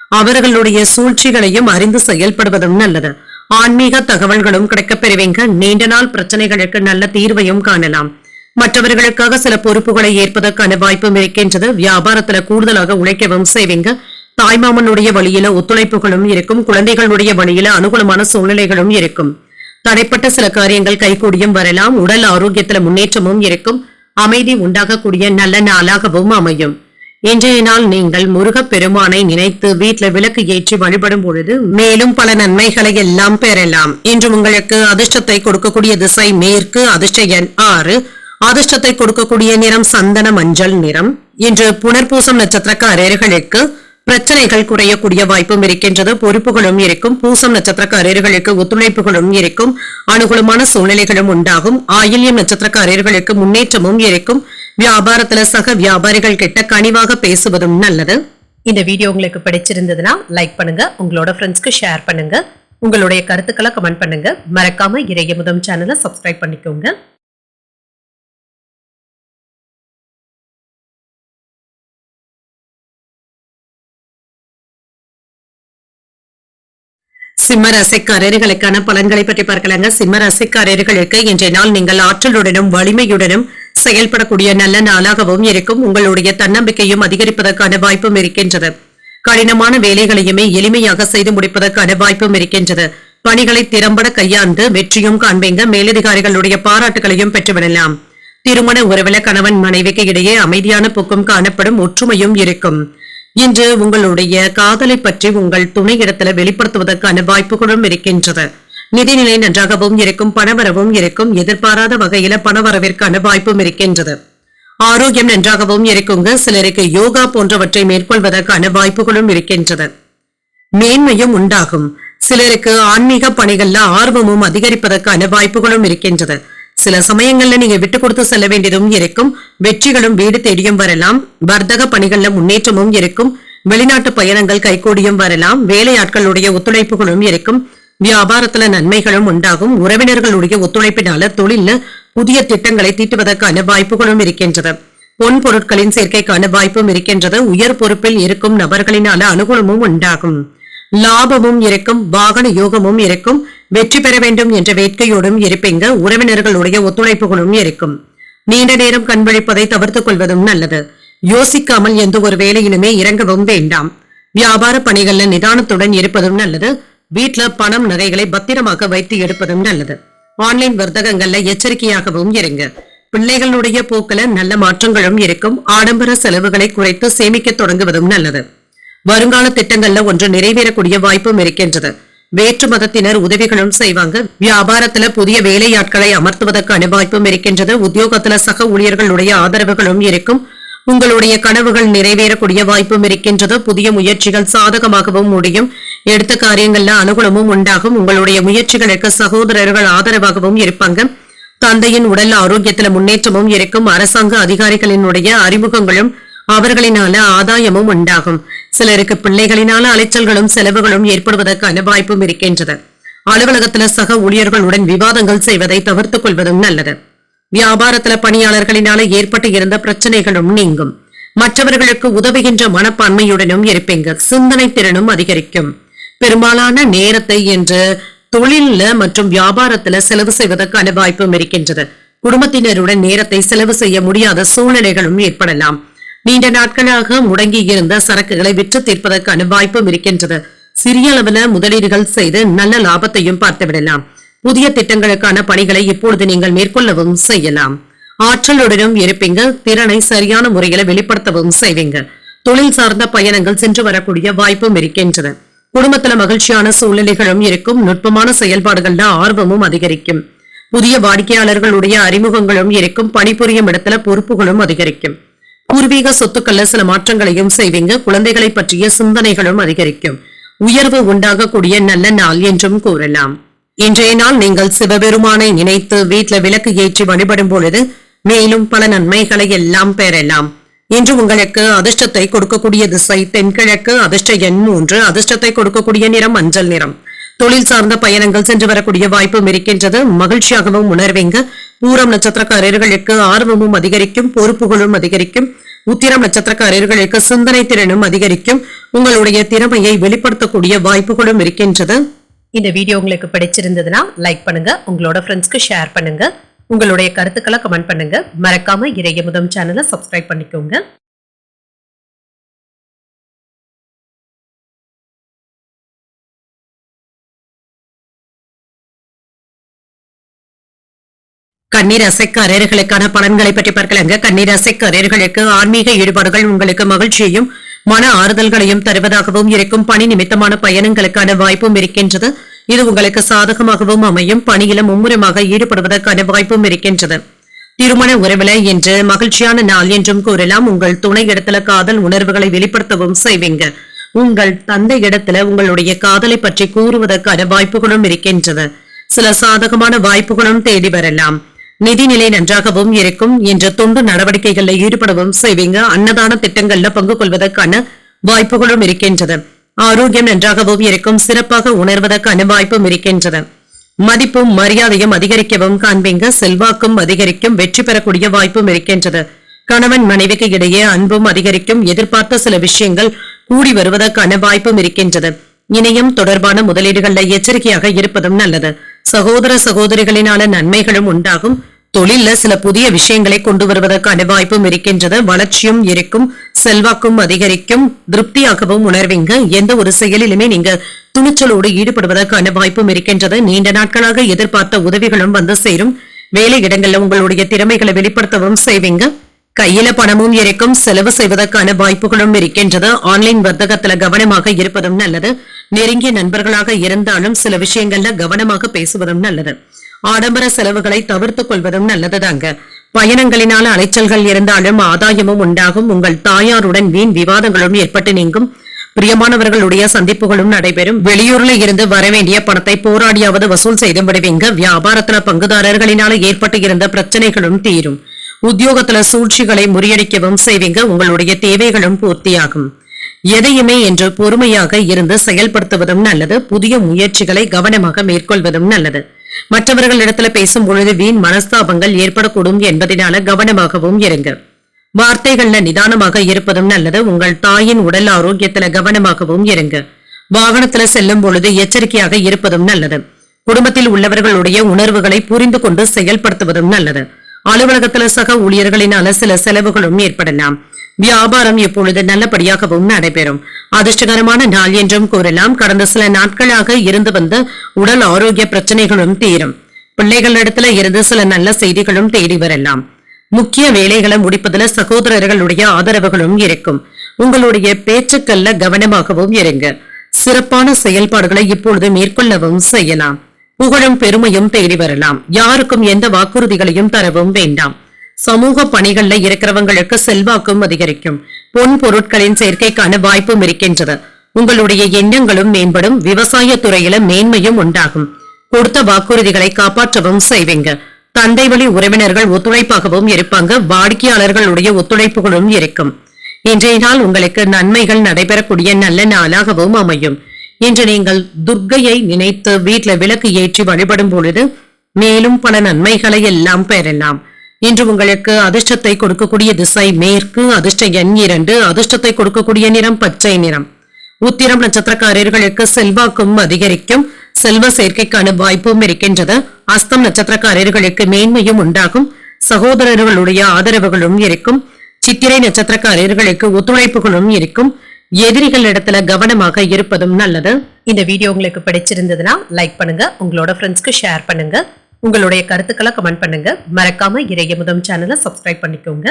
அவர்களுடைய சூழ்ச்சிகளையும் அறிந்து செயல்படுவதும் நல்லது. ஆன்மீக தகவல்களும் கிடைக்கப் பெறுவீங்க. நீண்ட நாள் பிரச்சனைகளுக்கு நல்ல தீர்வையும் காணலாம். மற்றவர்களுக்காக சில பொறுப்புகளை ஏற்பதற்கான வாய்ப்பும் இருக்கின்றது. வியாபாரத்துல கூடுதலாக உழைக்கவும் செய்வீங்க. தாய்மாமனுடைய வழியில ஒத்துழைப்புகளும் இருக்கும். குழந்தைகளுடைய வழியில அனுகூலமான சூழ்நிலைகளும் இருக்கும். தடைப்பட்ட சில காரியங்கள் கைகூடியும் வரலாம். உடல் ஆரோக்கியத்துல முன்னேற்றமும் இருக்கும். அமைதி உண்டாகக்கூடிய நல்ல நாளாகவும் அமையும். இன்றைய நாள் நீங்கள் முருகப் பெருமானை நினைத்து வீட்டுல விளக்கு ஏற்றி வழிபடும் பொழுது மேலும் பல நன்மைகளை எல்லாம் பெறலாம். இன்று உங்களுக்கு அதிர்ஷ்டத்தை கொடுக்கக்கூடிய திசை மேற்கு. அதிர்ஷ்ட எண் 6. அதிர்ஷ்டத்தை கொடுக்கக்கூடிய நிறம் சந்தன மஞ்சள் நிறம். இன்று புனர்பூசம் நட்சத்திரக்காரர்களுக்கு பிரச்சனைகள் குறையக்கூடிய வாய்ப்பும் இருக்கின்றது. பொறுப்புகளும் இருக்கும். பூசம் நட்சத்திரக்காரர்களுக்கு ஒத்துழைப்புகளும் இருக்கும். அனுகூலமான சூழ்நிலைகளும் உண்டாகும். ஆயில்யம் நட்சத்திரக்காரர்களுக்கு முன்னேற்றமும் இருக்கும். வியாபாரத்துல சக வியாபாரிகள் கிட்ட கனிவாக பேசுவதும் நல்லது. இந்த வீடியோ உங்களுக்கு பிடிச்சிருந்ததுன்னா லைக் பண்ணுங்க. உங்களோட ஃப்ரெண்ட்ஸ்க்கு ஷேர் பண்ணுங்க. உங்களுடைய கருத்துக்களை கமெண்ட் பண்ணுங்க. மறக்காம இறையமுதம் சேனலை சப்ஸ்கிரைப் பண்ணிக்கோங்க. சிம்ம ராசிக்காரர்களுக்கான பலன்களை பற்றி பார்க்கலாங்க. சிம்ம ராசிக்காரர்களுக்கு இன்றைய நாள் நீங்கள் ஆற்றலுடனும் வலிமையுடனும் செயல்படக்கூடிய நல்ல நாளாகவும் இருக்கும். உங்களுடைய தன்னம்பிக்கையும் அதிகரிப்பதற்கான வாய்ப்பும் இருக்கின்றது. கடினமான வேலைகளையுமே எளிமையாக செய்து முடிப்பதற்கான வாய்ப்பும் இருக்கின்றது. பணிகளை திறம்பட கையாண்டு வெற்றியும் காண்பீங்க. மேலதிகாரிகளுடைய பாராட்டுகளையும் பெற்றுவிடலாம். திருமண உறவுல கணவன் மனைவிக்கு இடையே அமைதியான போக்கும் காணப்படும். ஒற்றுமையும் இருக்கும். இன்று உங்களுடைய காதலை பற்றி உங்கள் துணையிடத்துல வெளிப்படுத்துவதற்கான வாய்ப்புகளும் இருக்கின்றது. நிதிநிலை நன்றாகவும் இருக்கும். பணவரவும் இருக்கும். எதிர்பாராத வகையில பணவரவிற்கான வாய்ப்பும் இருக்கின்றது. ஆரோக்கியம் நன்றாகவும் இருக்குங்க. சிலருக்கு யோகா போன்றவற்றை மேற்கொள்வதற்கான வாய்ப்புகளும் இருக்கின்றது. மேன்மையும் உண்டாகும். சிலருக்கு ஆன்மீக பணிகள்ல ஆர்வமும் அதிகரிப்பதற்கான வாய்ப்புகளும் இருக்கின்றது. சில சமயங்கள்ல நீங்க விட்டு கொடுத்து செல்ல வேண்டியதும் இருக்கும். வெற்றிகளும் வீடு தேடியும் வரலாம். வர்த்தக பணிகள்ல முன்னேற்றமும் இருக்கும். வெளிநாட்டு பயணங்கள் கைகூடியும் வரலாம். வேலையாட்களுடைய ஒத்துழைப்புகளும் இருக்கும். வியாபாரத்துல நன்மைகளும் உண்டாகும். உறவினர்களுடைய ஒத்துழைப்பினால தொழில புதிய திட்டங்களை தீட்டுவதற்கான வாய்ப்புகளும் இருக்கின்றது. பொன் பொருட்களின் சேர்க்கைக்கான வாய்ப்பும் இருக்கின்றது. உயர் பொறுப்பில் இருக்கும் நபர்களினால அனுகூலமும் உண்டாகும். லாபமும் இருக்கும். வாகன யோகமும் இருக்கும். வெற்றி பெற வேண்டும் என்ற வேட்கையோடும் இருப்பீங்க. உறவினர்களுடைய ஒத்துழைப்புகளும் இருக்கும். நீண்ட நேரம் கண்விழிப்பதை தவிர்த்துக் கொள்வதும் நல்லது. யோசிக்காமல் எந்த ஒரு வேலையிலுமே இறங்கவும் வேண்டாம். வியாபார பணிகள்ல நிதானத்துடன் இருப்பதும் நல்லது. வீட்டுல பணம் நகைகளை பத்திரமாக வைத்து எடுப்பதும் நல்லது. ஆன்லைன் வர்த்தகங்கள்ல எச்சரிக்கையாகவும் இருங்க. பிள்ளைகளுடைய போக்குல நல்ல மாற்றங்களும் இருக்கும். ஆடம்பர செலவுகளை குறைத்து சேமிக்க தொடங்குவதும் நல்லது. வருங்கால திட்டங்கள்ல ஒன்று நிறைவேறக்கூடிய வாய்ப்பும் இருக்கின்றது. வேற்று மதத்தினர் உதவிகளும் செய்வாங்க. வியாபாரத்துல புதிய வேலையாட்களை அமர்த்துவதற்கான வாய்ப்பும் இருக்கின்றது. உத்தியோகத்துல சக ஊழியர்களுடைய ஆதரவுகளும் இருக்கும். உங்களுடைய கனவுகள் நிறைவேறக்கூடிய வாய்ப்பும் இருக்கின்றது. புதிய முயற்சிகள் சாதகமாகவும் முடியும். எடுத்த காரியங்கள்ல அனுகூலமும் உண்டாகும். உங்களுடைய முயற்சிகளுக்கு சகோதரர்கள் ஆதரவாகவும் இருப்பாங்க. தந்தையின் உடல் ஆரோக்கியத்துல முன்னேற்றமும் இருக்கும். அரசாங்க அதிகாரிகளினுடைய அறிமுகங்களும் அவர்களினால ஆதாயமும் உண்டாகும். சிலருக்கு பிள்ளைகளினால அலைச்சல்களும் செலவுகளும் ஏற்படுவதற்கான வாய்ப்பும் இருக்கின்றது. அலுவலகத்துல சக ஊழியர்களுடன் விவாதங்கள் செய்வதை தவிர்த்துக் கொள்வதும் நல்லது. வியாபாரத்துல பணியாளர்களினால ஏற்பட்டு இருந்த பிரச்சனைகளும் நீங்கும். மற்றவர்களுக்கு உதவுகின்ற மனப்பான்மையுடனும் இருப்பீங்க. சிந்தனை திறனும் அதிகரிக்கும். பெரும்பாலான நேரத்தை என்று தொழில்ல மற்றும் வியாபாரத்துல செலவு செய்வதற்கான வாய்ப்பும் இருக்கின்றது. குடும்பத்தினருடன் நேரத்தை செலவு செய்ய முடியாத சூழ்நிலைகளும் ஏற்படலாம். நீண்ட நாட்களாக முடங்கி இருந்த சரக்குகளை விற்று தீர்ப்பதற்கான வாய்ப்பும் இருக்கின்றது. சிறிய அளவுல முதலீடுகள் செய்து நல்ல லாபத்தையும் பார்த்துவிடலாம். புதிய திட்டங்களுக்கான பணிகளை இப்பொழுது நீங்கள் மேற்கொள்ளவும் செய்யலாம். ஆற்றலுடனும் இருப்பீங்க. திறனை சரியான முறையில வெளிப்படுத்தவும் செய்வீங்க. தொழில் சார்ந்த பயணங்கள் சென்று வரக்கூடிய வாய்ப்பும் இருக்கின்றது. குடும்பத்துல மகிழ்ச்சியான சூழ்நிலைகளும் இருக்கும். நுட்பமான செயல்பாடுகள்ல ஆர்வமும் அதிகரிக்கும். புதிய வாடிக்கையாளர்களுடைய அறிமுகங்களும் இருக்கும். பணிபுரியும் இடத்துல பொறுப்புகளும் அதிகரிக்கும். பூர்வீக சொத்துக்கள்ல சில மாற்றங்களையும் செய்வீங்க. குழந்தைகளை பற்றிய சிந்தனைகளும் அதிகரிக்கும். உயர்வு உண்டாகக்கூடிய நல்ல நாள் என்றும் கூறலாம். இன்றைய நாள் நீங்கள் சிவபெருமானை நினைத்து வீட்டுல விளக்கு ஏற்றி வழிபடும் பொழுது மேலும் பல நன்மைகளை எல்லாம் பெறலாம். இன்று உங்களுக்கு அதிர்ஷ்டத்தை கொடுக்கக்கூடிய திசை தென்கிழக்கு. அதிர்ஷ்ட எண் 3. அதிர்ஷ்டத்தை கொடுக்கக்கூடிய நிறம் மஞ்சள் நிறம். தொழில் சார்ந்த பயணங்கள் சென்று வரக்கூடிய வாய்ப்பும் இருக்கின்றது. மகிழ்ச்சியாகவும் உணர்வீங்க. பூரம் நட்சத்திரக்காரர்களுக்கு ஆர்வமும் அதிகரிக்கும். பொறுப்புகளும் அதிகரிக்கும். உத்திரம் நட்சத்திரக்காரர்களுக்கு சிந்தனை திறனும் அதிகரிக்கும். உங்களுடைய திறமையை வெளிப்படுத்தக்கூடிய வாய்ப்புகளும் இருக்கின்றது. இந்த வீடியோ உங்களுக்கு பிடிச்சிருந்ததுன்னா லைக் பண்ணுங்க. உங்களோட ஃப்ரெண்ட்ஸ்க்கு ஷேர் பண்ணுங்க. உங்களுடைய கருத்துக்களை கமெண்ட் பண்ணுங்க. மறக்காம இறையமுதம் சேனலை சப்ஸ்கிரைப் பண்ணிக்கோங்க. கன்னிராசிக்காரர்களுக்கான பலன்களை பற்றி பார்க்கலாங்க. கன்னிராசிக்காரர்களுக்கு ஆன்மீக ஈடுபாடுகள் உங்களுக்கு மகிழ்ச்சியையும் மன ஆறுதல்களையும் தருவதாகவும் இருக்கும். பணி நிமித்தமான பயணங்களுக்கான வாய்ப்பும் இருக்கின்றது. இது உங்களுக்கு சாதகமாகவும் அமையும். பணியில மும்முரமாக ஈடுபடுவதற்கான வாய்ப்பும் இருக்கின்றது. திருமண உறவுல என்று மகிழ்ச்சியான நாள் என்றும் கூறலாம். உங்கள் துணை இடத்துல காதல் உணர்வுகளை வெளிப்படுத்தவும் செய்வீங்க. உங்கள் தந்தை இடத்துல உங்களுடைய காதலை பற்றி கூறுவதற்கான வாய்ப்புகளும் இருக்கின்றது. சில சாதகமான வாய்ப்புகளும் தேடி வரலாம். நிதிநிலை நன்றாகவும் இருக்கும். என்ற தொண்டு நடவடிக்கைகளில் ஈடுபடவும் செய்வீங்க. அன்னதான திட்டங்கள்ல பங்கு கொள்வதற்கான வாய்ப்புகளும் இருக்கின்றது. ஆரோக்கியம் நன்றாகவும் இருக்கும். சிறப்பாக உணர்வதற்கான வாய்ப்பும் இருக்கின்றது. மதிப்பும் மரியாதையும் அதிகரிக்கவும் காண்பீங்க. செல்வாக்கும் அதிகரிக்கும். வெற்றி பெறக்கூடிய வாய்ப்பும் இருக்கின்றது. கணவன் மனைவிக்கு இடையே அன்பும் அதிகரிக்கும். எதிர்பார்த்த சில விஷயங்கள் கூடி வருவதற்கான வாய்ப்பும் இருக்கின்றது. இணையம் தொடர்பான முதலீடுகள்ல எச்சரிக்கையாக இருப்பதும் நல்லது. சகோதர சகோதரிகளினால நன்மைகளும் உண்டாகும். தொழில சில புதிய விஷயங்களை கொண்டு வருவதற்கான வாய்ப்பும் இருக்கின்றது. வளர்ச்சியும் இருக்கும். செல்வாக்கும் அதிகரிக்கும். திருப்தியாகவும் உணர்வீங்க. எந்த ஒரு செயலிலுமே நீங்க துணிச்சலோடு ஈடுபடுவதற்கான வாய்ப்பும் இருக்கின்றது. நீண்ட நாட்களாக எதிர்பார்த்த உதவிகளும் வந்து சேரும். வேலை இடங்கள்ல உங்களுடைய திறமைகளை வெளிப்படுத்தவும் செய்வீங்க. கையில பணமும் இருக்கும். செலவு செய்வதற்கான வாய்ப்புகளும் இருக்கின்றது. ஆன்லைன் வர்த்தகத்துல கவனமாக இருப்பதும் நல்லது. நெருங்கிய நண்பர்களாக இருந்தாலும் சில விஷயங்கள்ல கவனமாக பேசுவதும் நல்லது. ஆடம்பர செலவுகளை தவிர்த்துக் கொள்வதும் நல்லதுதாங்க. பயணங்களினால அலைச்சல்கள் இருந்தாலும் ஆதாயமும் உண்டாகும். உங்கள் தாயாருடன் வீண் விவாதங்களும் ஏற்பட்டு நீங்கும். பிரியமானவர்களுடைய சந்திப்புகளும் நடைபெறும். வெளியூர்ல இருந்து வரவேண்டிய பணத்தை போராடியாவது வசூல் செய்து விடுவீங்க. வியாபாரத்துல பங்குதாரர்களினால ஏற்பட்டு இருந்த பிரச்சனைகளும் தீரும். உத்தியோகத்துல சூழ்ச்சிகளை முறியடிக்கவும் செய்வீங்க. உங்களுடைய தேவைகளும் பூர்த்தியாகும். எதையுமே என்று பொறுமையாக இருந்து செயல்படுத்துவதும் நல்லது. புதிய முயற்சிகளை கவனமாக மேற்கொள்வதும் நல்லது. மற்றவர்களிடத்துல பேசும் பொழுது வீண் மனஸ்தாபங்கள் ஏற்படக்கூடும் என்பதனால கவனமாகவும் இருங்க. வார்த்தைகள்ல நிதானமாக இருப்பதும் நல்லது. உங்கள் தாயின் உடல் ஆரோக்கியத்துல கவனமாகவும் இருங்க. வாகனத்துல செல்லும் பொழுது எச்சரிக்கையாக இருப்பதும் நல்லது. குடும்பத்தில் உள்ளவர்களுடைய உணர்வுகளை புரிந்து கொண்டு செயல்படுத்துவதும் நல்லது. அலுவலகத்துல சக ஊழியர்களினால சில செலவுகளும் ஏற்படலாம். வியாபாரம் இப்பொழுது நல்லபடியாகவும் நடைபெறும். அதிர்ஷ்டகரமான நாள் என்றும் கூறலாம். கடந்த சில நாட்களாக இருந்து வந்த உடல் ஆரோக்கிய பிரச்சனைகளும் தீரும். பிள்ளைகளிடத்துல இருந்து சில நல்ல செய்திகளும் தேடி வரலாம். முக்கிய வேலைகளை முடிப்பதுல சகோதரர்களுடைய ஆதரவுகளும் இருக்கும். உங்களுடைய பேச்சுக்கள்ல கவனமாகவும் இருங்க. சிறப்பான செயல்பாடுகளை இப்பொழுது மேற்கொள்ளவும் செய்யலாம். புகழும் பெருமையும் தேடி வரலாம். யாருக்கும் எந்த வாக்குறுதிகளையும் தரவும் வேண்டாம். சமூக பணிகள்ல இருக்கிறவங்களுக்கு செல்வாக்கும் அதிகரிக்கும். பொன் பொருட்களின் சேர்க்கைக்கான வாய்ப்பும் இருக்கின்றது. உங்களுடைய எண்ணங்களும் மேம்படும். விவசாய துறையில மேன்மையும் உண்டாகும். கொடுத்த வாக்குறுதிகளை காப்பாற்றவும் செய்வீங்க. தந்தை வழி உறவினர்கள் ஒத்துழைப்பாகவும் இருப்பாங்க. வாடிக்கையாளர்களுடைய ஒத்துழைப்புகளும் இருக்கும். இன்றைய நாள் உங்களுக்கு நன்மைகள் நடைபெறக்கூடிய நல்ல நாளாகவும் அமையும். இன்று நீங்கள் துர்க்கையை நினைத்து வீட்டுல விளக்கு ஏற்றி வழிபடும் பொழுது மேலும் பல நன்மைகளை எல்லாம் பெறலாம். இன்று உங்களுக்கு அதிர்ஷ்டத்தை கொடுக்கக்கூடிய திசை மேற்கு. அதிர்ஷ்ட எண் 2. அதிர்ஷ்டத்தை கொடுக்கக்கூடிய நிறம் பச்சை நிறம். உத்திரம் நட்சத்திரக்காரர்களுக்கு செல்வாக்கும் அதிகரிக்கும். செல்வ சேர்க்கைக்கான வாய்ப்பும் இருக்கின்றது. அஸ்தம் நட்சத்திரக்காரர்களுக்கு மேன்மையும் உண்டாகும். சகோதரர்களுடைய ஆதரவுகளும் இருக்கும். சித்திரை நட்சத்திரக்காரர்களுக்கு ஒத்துழைப்புகளும் இருக்கும். எதிரிகள் இடத்துல கவனமாக இருப்பதும் நல்லது. இந்த வீடியோ உங்களுக்கு பிடிச்சிருந்ததுன்னா லைக் பண்ணுங்க, உங்களோட ஃப்ரெண்ட்ஸ்க்கு ஷேர் பண்ணுங்க, உங்களுடைய கருத்துக்களை கமெண்ட் பண்ணுங்க. மறக்காம இறையமுதம் சேனலை சப்ஸ்கிரைப் பண்ணிக்கோங்க.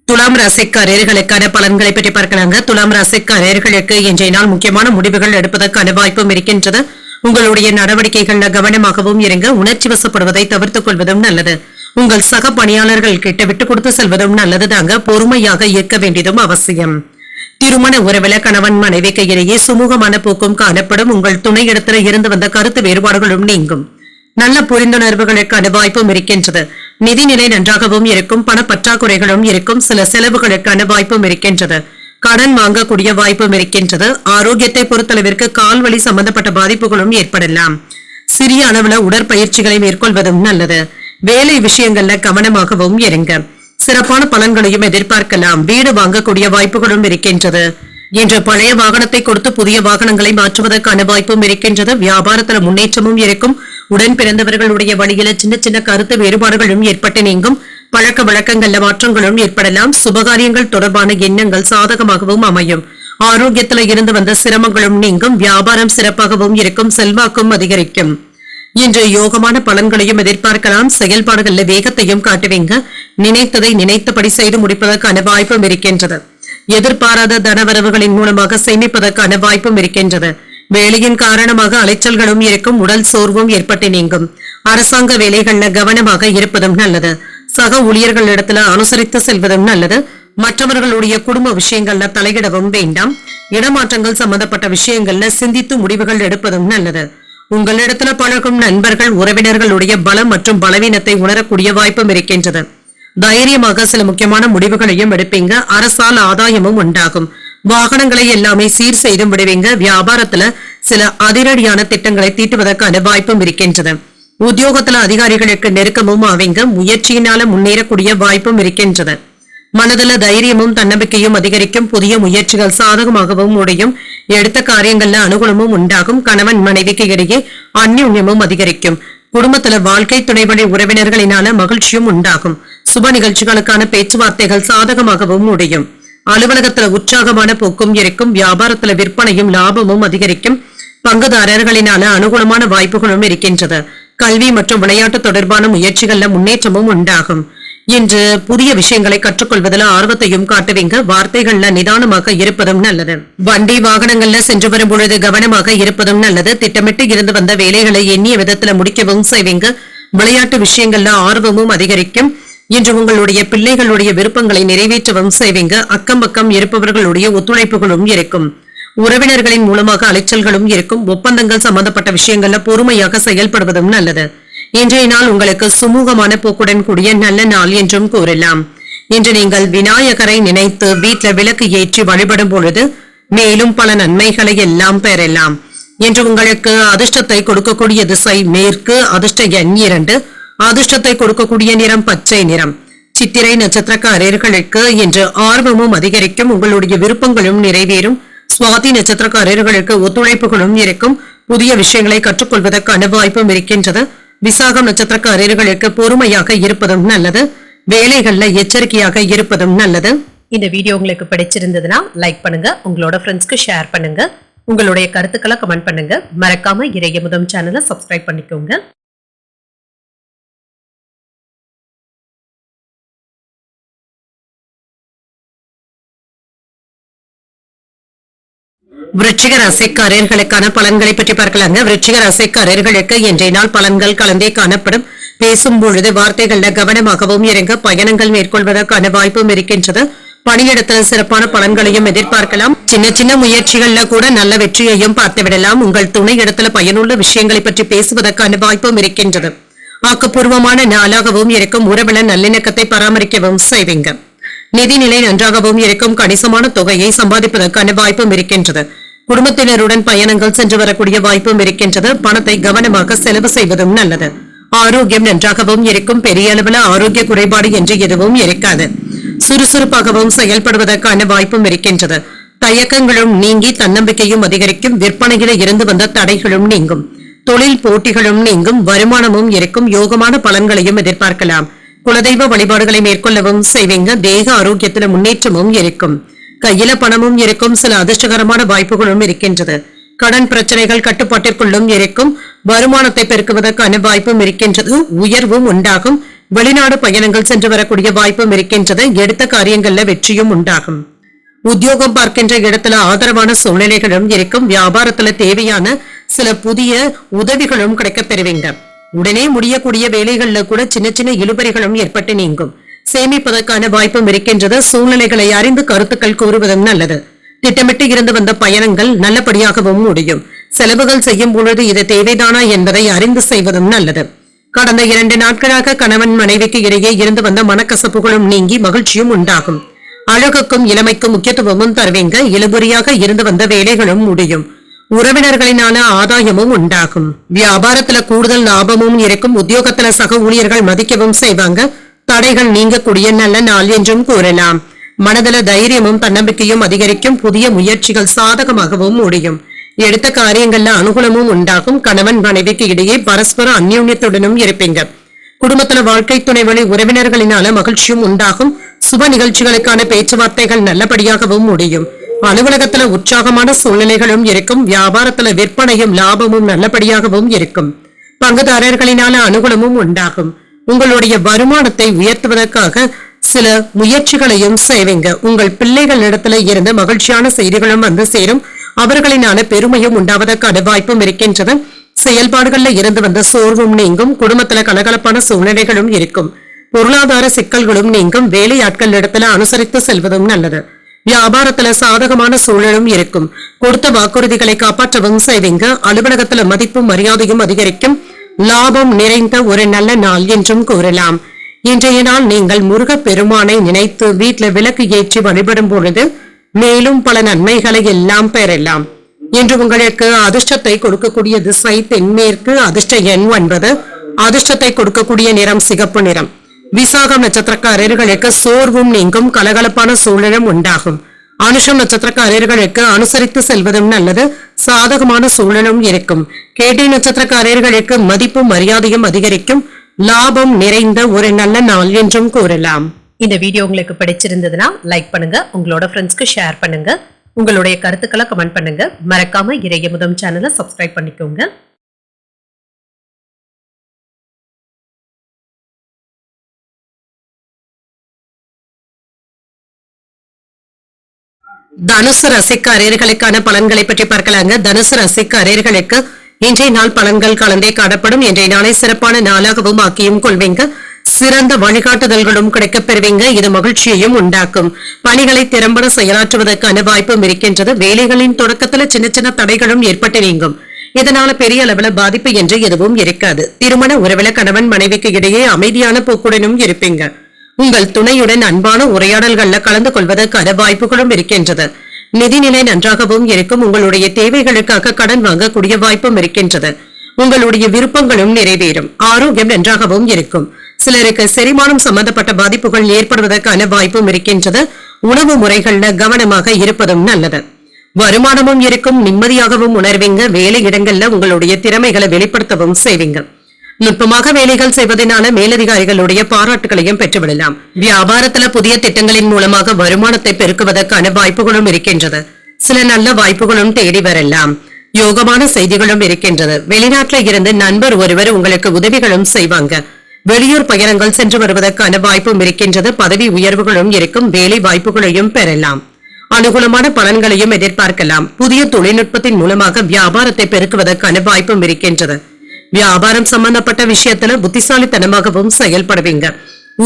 துலாம் ராசிக்காரர்களுக்கான பலன்களை பற்றி பார்க்கலாங்க. துலாம் ராசிக்காரர்களுக்கு இன்றைய நாள் முக்கியமான முடிவுகள் எடுப்பதற்கான வாய்ப்பும் இருக்கின்றது. உங்களுடைய நடவடிக்கைகள்ல கவனமாகவும் இருங்க. உணர்ச்சி வசப்படுவதை தவிர்த்துக் கொள்வதும் நல்லது. உங்கள் சக பணியாளர்கள் கிட்ட விட்டு கொடுத்து செல்வதும் நல்லது தாங்க. பொறுமையாக இருக்க வேண்டியதும் அவசியம். திருமண உறவில கணவன் மனைவிக்கு இடையே சுமூகமான போக்கும் காணப்படும். உங்கள் துணை இடத்துல இருந்து வந்த கருத்து வேறுபாடுகளும் நீங்கும். நல்ல புரிந்துணர்வுகளுக்கான வாய்ப்பும் இருக்கின்றது. நிதிநிலை நன்றாகவும் இருக்கும். பண பற்றாக்குறைகளும் இருக்கும். சில செலவுகளுக்கான வாய்ப்பும் இருக்கின்றது. கடன் வாங்கக்கூடிய வாய்ப்பும் இருக்கின்றது. ஆரோக்கியத்தை பொறுத்தளவிற்கு கால்வலி சம்பந்தப்பட்ட பாதிப்புகளும் ஏற்படலாம். சிறிய அளவுல உடற்பயிற்சிகளை மேற்கொள்வதும் நல்லது. வேலை விஷயங்கள்ல கவனமாகவும் இருங்க. சிறப்பான பலன்களையும் எதிர்பார்க்கலாம். வீடு வாங்கக்கூடிய வாய்ப்புகளும் இருக்கின்றது. இன்று பழைய வாகனத்தை கொடுத்து புதிய வாகனங்களை மாற்றுவதற்கான வாய்ப்பும் இருக்கின்றது. வியாபாரத்துல முன்னேற்றமும் இருக்கும். உடன் பிறந்தவர்களுடைய வழியில சின்ன சின்ன கருத்து வேறுபாடுகளும் ஏற்பட்டு நீங்கும். பழக்க வழக்கங்கள்ல மாற்றங்களும் ஏற்படலாம். சுபகாரியங்கள் தொடர்பான எண்ணங்கள் சாதகமாகவும் அமையும். ஆரோக்கியத்துல இருந்து வந்த சிரமங்களும் நீங்கும். வியாபாரம் சிறப்பாகவும் இருக்கும். செல்வாக்கும் அதிகரிக்கும். இன்று யோகமான பலன்களையும் எதிர்பார்க்கலாம். செயல்பாடுகள்ல வேகத்தையும் காட்டுவீங்க. நினைத்ததை நினைத்தபடி செய்து முடிப்பதற்கான வாய்ப்பும் இருக்கின்றது. எதிர்பாராத தனவரவுகளின் மூலமாக சேமிப்பதற்கான வாய்ப்பும் இருக்கின்றது. வேலையின் காரணமாக அலைச்சல்களும் இருக்கும். உடல் சோர்வும் ஏற்பட்டு நீங்கும். அரசாங்க வேலைகள்ல கவனமாக இருப்பதும் நல்லது. சக ஊழியர்களிடத்துல அனுசரித்து செல்வதும் நல்லது. மற்றவர்களுடைய குடும்ப விஷயங்கள்ல தலையிடவும் வேண்டாம். இடமாற்றங்கள் சம்பந்தப்பட்ட விஷயங்கள்ல சிந்தித்து முடிவுகள் எடுப்பதும் நல்லது. உங்களிடத்துல பழகும் நண்பர்கள் உறவினர்களுடைய பலம் மற்றும் பலவீனத்தை உணரக்கூடிய வாய்ப்பும் இருக்கின்றது. தைரியமாக சில முக்கியமான முடிவுகளையும் எடுப்பீங்க. அரசால் ஆதாயமும் உண்டாகும். வாகனங்களை எல்லாமே சீர் செய்து விடுவீங்க. வியாபாரத்துல சில அதிரடியான திட்டங்களை தீட்டுவதற்கான வாய்ப்பும் இருக்கின்றது. உத்தியோகத்துல அதிகாரிகளுக்கு நெருக்கமும் ஆவீங்க. முயற்சியினால முன்னேறக்கூடிய வாய்ப்பும் இருக்கின்றது. மனதுல தைரியமும் தன்னம்பிக்கையும் அதிகரிக்கும். புதிய முயற்சிகள் சாதகமாகவும் முடியும். எடுத்த காரியங்கள்ல அனுகூலமும் உண்டாகும். கணவன் மனைவிக்கு இடையே அந்யோன்யமும் அதிகரிக்கும். குடும்பத்துல வாழ்க்கை துணைவழி உறவினர்களினால மகிழ்ச்சியும் உண்டாகும். சுப நிகழ்ச்சிகளுக்கான பேச்சுவார்த்தைகள் சாதகமாகவும் முடியும். அலுவலகத்துல உற்சாகமான போக்கும் இருக்கும். வியாபாரத்துல விற்பனையும் லாபமும் அதிகரிக்கும். பங்குதாரர்களினால அனுகூலமான வாய்ப்புகளும் இருக்கின்றது. கல்வி மற்றும் விளையாட்டு தொடர்பான முயற்சிகள்ல முன்னேற்றமும் உண்டாகும். இன்று புதிய விஷயங்களை கற்றுக்கொள்வதில் ஆர்வத்தையும் காட்டுவீங்க. வார்த்தைகள்ல நிதானமாக இருப்பதும் நல்லது. வண்டி வாகனங்கள்ல சென்று வரும் பொழுது கவனமாக இருப்பதும் நல்லது. திட்டமிட்டு இருந்து வந்த வேலைகளை எண்ணிய விதத்துல முடிக்கவும் செய்வீங்க. விளையாட்டு விஷயங்கள்ல ஆர்வமும் அதிகரிக்கும். இன்று உங்களுடைய பிள்ளைகளுடைய விருப்பங்களை நிறைவேற்றவும் செய்வீங்க. அக்கம் பக்கம் இருப்பவர்களுடைய ஒத்துழைப்புகளும் இருக்கும். உறவினர்களின் மூலமாக அலைச்சல்களும் இருக்கும். ஒப்பந்தங்கள் சம்பந்தப்பட்ட விஷயங்கள்ல பொறுமையாக செயல்படுவதும் நல்லது. இன்றைய நாள் உங்களுக்கு சுமூகமான போக்குடன் கூடிய நல்ல நாள் என்றும் கூறலாம். இன்று நீங்கள் விநாயகரை நினைத்து வீட்டுல விளக்கு ஏற்றி வழிபடும் பொழுது மேலும் பல நன்மைகளை எல்லாம் பெறலாம். இன்று உங்களுக்கு அதிர்ஷ்டத்தை கொடுக்கக்கூடிய திசை மேற்கு. அதிர்ஷ்ட எண் 2. அதிர்ஷ்டத்தை கொடுக்கக்கூடிய நிறம் பச்சை நிறம். சித்திரை நட்சத்திரக்காரர்களுக்கு இன்று ஆர்வமும் அதிகரிக்கும். உங்களுடைய விருப்பங்களும் நிறைவேறும். சுவாதி நட்சத்திரக்காரர்களுக்கு ஒத்துழைப்புகளும் இருக்கும். புதிய விஷயங்களை கற்றுக்கொள்வதற்கான வாய்ப்பும் இருக்கின்றது. விசாகம் நட்சத்திரக்காரர்களுக்கு பொறுமையாக இருப்பதும் நல்லது. வேலைகள்ல எச்சரிக்கையாக இருப்பதும் நல்லது. இந்த வீடியோ உங்களுக்கு பிடிச்சிருந்ததுன்னா லைக் பண்ணுங்க, உங்களோட ஃப்ரெண்ட்ஸ்க்கு ஷேர் பண்ணுங்க, உங்களுடைய கருத்துக்களை கமெண்ட் பண்ணுங்க. மறக்காம இறையமுதம் சேனலை சப்ஸ்கிரைப் பண்ணிக்கோங்க. விருச்சிக ராசிக்காரர்களுக்கான பலன்களை பற்றி பார்க்கலாங்க. விருச்சிக ராசிக்காரர்களுக்கு இன்றைய நாள் பலன்கள் கலந்தே காணப்படும். பேசும் பொழுது வார்த்தைகள்ல கவனமாகவும் இறங்க பயணங்கள் மேற்கொள்வதற்கான வாய்ப்பும் இருக்கின்றது. பணியிடத்துல சிறப்பான பலன்களையும் எதிர்பார்க்கலாம். சின்ன சின்ன முயற்சிகள்ல கூட நல்ல வெற்றியையும் பார்த்து விடலாம். உங்கள் துணை இடத்துல பயனுள்ள விஷயங்களை பற்றி பேசுவதற்கான வாய்ப்பும் இருக்கின்றது. ஆக்கப்பூர்வமான நாளாகவும் இருக்கும். உறவுல நல்லிணக்கத்தை பராமரிக்கவும் செய்வீங்க. நிதிநிலை நன்றாகவும் இருக்கும். கணிசமான தொகையை சம்பாதிப்பதற்கான வாய்ப்பும் இருக்கின்றது. குடும்பத்தினருடன் பயணங்கள் சென்று வரக்கூடிய வாய்ப்பும் இருக்கின்றது. பணத்தை கவனமாக செலவு செய்வதும் நல்லது. ஆரோக்கியம் நன்றாகவும் இருக்கும். பெரிய அளவில் ஆரோக்கிய குறைபாடு என்று எதுவும் இருக்காது. சுறுசுறுப்பாகவும் செயல்படுவதற்கான வாய்ப்பும் இருக்கின்றது. தயக்கங்களும் நீங்கி தன்னம்பிக்கையும் அதிகரிக்கும். விற்பனையில இருந்து வந்த தடைகளும் நீங்கும். தொழில் போட்டிகளும் நீங்கும். வருமானமும் இருக்கும். யோகமான பலன்களையும் எதிர்பார்க்கலாம். குலதெய்வ வழிபாடுகளை மேற்கொள்ளவும் செய்வீங்க. தேக ஆரோக்கியத்தில முன்னேற்றமும் இருக்கும். கையில பணமும் இருக்கும். சில அதிர்ஷ்டகரமான வாய்ப்புகளும் இருக்கின்றது. கடன் பிரச்சனைகள் கட்டுப்பாட்டிற்குள்ளும் இருக்கும். வருமானத்தை பெருக்குவதற்கான வாய்ப்பும் இருக்கின்றது. உயர்வும் உண்டாகும். வெளிநாடு பயணங்கள் சென்று வரக்கூடிய வாய்ப்பும் இருக்கின்றது. எடுத்த காரியங்கள்ல வெற்றியும் உண்டாகும். உத்தியோகம் பார்க்கின்ற இடத்துல ஆதரவான சூழ்நிலைகளும் இருக்கும். வியாபாரத்துல தேவையான சில புதிய உதவிகளும் கிடைக்கப் பெறுவீங்க. உடனே முடியக்கூடிய வேலைகள்ல கூட சின்ன சின்ன இழுபறிகளும் ஏற்பட்டு நீங்கும். சேமிப்பதற்கான வாய்ப்பும் இருக்கின்றது. சூழ்நிலைகளை அறிந்து கருத்துக்கள் கூறுவதும் நல்லது. திட்டமிட்டு இருந்து வந்த பயணங்கள் நல்லபடியாகவும் முடியும். செலவுகள் செய்யும் பொழுது இது தேவைதானா என்பதை அறிந்து செய்வதும் நல்லது. கடந்த 2 நாட்களாக கணவன் மனைவிக்கு இடையே இருந்து வந்த மனக்கசப்புகளும் நீங்கி மகிழ்ச்சியும் உண்டாகும். அழகுக்கும் இளமைக்கும் முக்கியத்துவமும் தருவீங்க. இழுபறியாக இருந்து வந்த வேலைகளும் முடியும். உறவினர்களினால ஆதாயமும் உண்டாகும். வியாபாரத்துல கூடுதல் லாபமும் இருக்கும். உத்தியோகத்துல சக ஊழியர்கள் மதிக்கவும் செய்வாங்க. தடைகள் நீங்கக்கூடிய நல்ல நாள் என்றும் கூறலாம். மனதில தைரியமும் தன்னம்பிக்கையும் அதிகரிக்கும். புதிய முயற்சிகள் சாதகமாகவும் முடியும். எடுத்த காரியங்கள்ல அனுகூலமும் உண்டாகும். கணவன் மனைவிக்கு இடையே பரஸ்பர அந்யோன்யத்துடனும் இருப்பீங்க. குடும்பத்துல வாழ்க்கை துணை வழி உறவினர்களினால மகிழ்ச்சியும் உண்டாகும். சுப நிகழ்ச்சிகளுக்கான பேச்சுவார்த்தைகள் நல்லபடியாகவும் முடியும். அலுவலகத்துல உற்சாகமான சூழ்நிலைகளும் இருக்கும். வியாபாரத்துல விற்பனையும் லாபமும் நல்லபடியாகவும் இருக்கும். பங்குதாரர்களினால அனுகூலமும் உண்டாகும். உங்களுடைய வருமானத்தை உயர்த்துவதற்காக சில முயற்சிகளையும் செய்வீங்க. உங்கள் பிள்ளைகள் இடத்துல இருந்து மகிழ்ச்சியான செய்திகளும் வந்து சேரும். அவர்களினால பெருமையும் உண்டாவதற்கான வாய்ப்பும் இருக்கின்றது. செயல்பாடுகள்ல இருந்து வந்த சோர்வும் நீங்கும். குடும்பத்துல கலகலப்பான சூழ்நிலைகளும் இருக்கும். பொருளாதார சிக்கல்களும் நீங்கும். வேலையாட்கள் இடத்துல அனுசரித்து செல்வதும் நல்லது. வியாபாரத்துல சாதகமான சூழலும் இருக்கும். கொடுத்த வாக்குறுதிகளை காப்பாற்றவும் செய்வீங்க. அலுவலகத்துல மதிப்பும் மரியாதையும் அதிகரிக்கும். லாபம் நிறைந்த ஒரு நல்ல நாள் என்றும் கூறலாம். இன்றைய நாள் நீங்கள் முருக பெருமானை நினைத்து வீட்டுல விளக்கு ஏற்றி வழிபடும் பொழுது மேலும் பல நன்மைகளை எல்லாம் பெறலாம். இன்று உங்களுக்கு அதிர்ஷ்டத்தை கொடுக்கக்கூடிய திசை தென்மேற்கு. அதிர்ஷ்ட எண் 9. அதிர்ஷ்டத்தை கொடுக்கக்கூடிய நிறம் சிகப்பு நிறம். விசாகம் நட்சத்திரக்காரர்களுக்கு சோர்வும் நீங்கும். கலகலப்பான சூழலும் உண்டாகும். அனுஷம் நட்சத்திரக்காரர்களுக்கு அனுசரித்து செல்வதும் நல்லது. சாதகமான சூழலும் இருக்கும். கேட்டை நட்சத்திரக்காரர்களுக்கு மதிப்பும் மரியாதையும் அதிகரிக்கும். லாபம் நிறைந்த ஒரு நல்ல நாள் என்றும் கூறலாம். இந்த வீடியோ உங்களுக்கு பிடிச்சிருந்ததுன்னா லைக் பண்ணுங்க. உங்களோட ஃப்ரெண்ட்ஸ்க்கு ஷேர் பண்ணுங்க. உங்களுடைய கருத்துக்களை கமெண்ட் பண்ணுங்க. மறக்காம இறையமுதம் சேனலை சப்ஸ்கிரைப் பண்ணிக்கோங்க. தனுசு ராசிக்காரர்களுக்கான பலன்களை பற்றி பார்க்கலாங்க. தனுசு ராசிக்காரர்களுக்கு இன்றைய நாள் பலன்கள் கலந்தே காணப்படும். இன்றைய நாளை சிறப்பான நாளாகவும் ஆக்கியும் கொள்வீங்க. சிறந்த வழிகாட்டுதல்களும் கிடைக்கப் பெறுவீங்க. இது மகிழ்ச்சியையும் உண்டாக்கும். பணிகளை திறம்பட செயலாற்றுவதற்கான வாய்ப்பும் இருக்கின்றது. வேலைகளின் தொடக்கத்துல சின்ன சின்ன தடைகளும் ஏற்பட்டு நீங்கும். இதனால பெரிய அளவுல பாதிப்பு என்று எதுவும் இருக்காது. திருமண உறவில கணவன் மனைவிக்கு இடையே அமைதியான போக்குடனும் இருப்பீங்க. உங்கள் துணையுடன் அன்பான உரையாடல்கள்ல கலந்து கொள்வதற்கான வாய்ப்புகளும் இருக்கின்றது. நிதிநிலை நன்றாகவும் இருக்கும். உங்களுடைய தேவைகளுக்காக கடன் வாங்கக்கூடிய வாய்ப்பும் இருக்கின்றது. உங்களுடைய விருப்பங்களும் நிறைவேறும். ஆரோக்கியம் நன்றாகவும் இருக்கும். சிலருக்கு செரிமானம் சம்பந்தப்பட்ட பாதிப்புகள் ஏற்படுவதற்கான வாய்ப்பும் இருக்கின்றது. உணவு முறைகள்ல கவனமாக இருப்பதும் நல்லது. வருமானமும் இருக்கும். நிம்மதியாகவும் உணர்வீங்க. வேலை இடங்கள்ல உங்களுடைய திறமைகளை வெளிப்படுத்தவும் செய்வீங்க. நுட்பமாக வேலைகள் செய்வதனால மேலதிகாரிகளுடைய பாராட்டுகளையும் பெற்றுவிடலாம். வியாபாரத்துல புதிய திட்டங்களின் மூலமாக வருமானத்தை பெருக்குவதற்கான வாய்ப்புகளும் இருக்கின்றது. சில நல்ல வாய்ப்புகளும் தேடி வரலாம். யோகமான செய்திகளும் இருக்கின்றது. வெளிநாட்டில இருந்து நண்பர் ஒருவர் உங்களுக்கு உதவிகளும் செய்வாங்க. வெளியூர் பயணங்கள் சென்று வருவதற்கான வாய்ப்பும் இருக்கின்றது. பதவி உயர்வுகளும் இருக்கும். வேலை வாய்ப்புகளையும் பெறலாம். அனுகூலமான பலன்களையும் எதிர்பார்க்கலாம். புதிய தொழில்நுட்பத்தின் மூலமாக வியாபாரத்தை பெருக்குவதற்கான வாய்ப்பும் இருக்கின்றது. வியாபாரம் சம்பந்தப்பட்ட விஷயத்துல புத்திசாலித்தனமாகவும் செயல்படுவீங்க.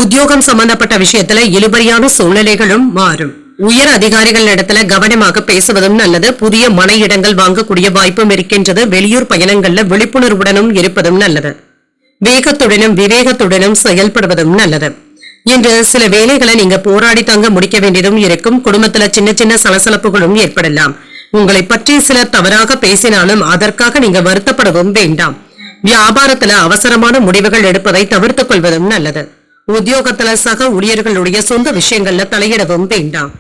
உத்தியோகம் சம்பந்தப்பட்ட விஷயத்துல இழுபறியான சூழ்நிலைகளும் மாறும். உயர் அதிகாரிகள் இடத்துல கவனமாக பேசுவதும் நல்லது. புதிய மன இடங்கள் வாங்கக்கூடிய வாய்ப்பும் இருக்கின்றது. வெளியூர் பயணங்கள்ல விழிப்புணர்வுடனும் இருப்பதும் நல்லது. வேகத்துடனும் விவேகத்துடனும் செயல்படுவதும் நல்லது. இன்று சில வேலைகளை நீங்க போராடி தாங்க முடிக்க வேண்டியதும் இருக்கும். குடும்பத்துல சின்ன சின்ன சலசலப்புகளும் ஏற்படலாம். உங்களை பற்றி சிலர் தவறாக பேசினாலும் அதற்காக நீங்க வருத்தப்படவும் வேண்டாம். வியாபாரத்துல அவசரமான முடிவுகள் எடுப்பதை தவிர்த்துக் கொள்வதும் நல்லது. உத்தியோகத்துல சக ஊழியர்களுடைய சொந்த விஷயங்கள்ல தலையிடவும் வேண்டாம்.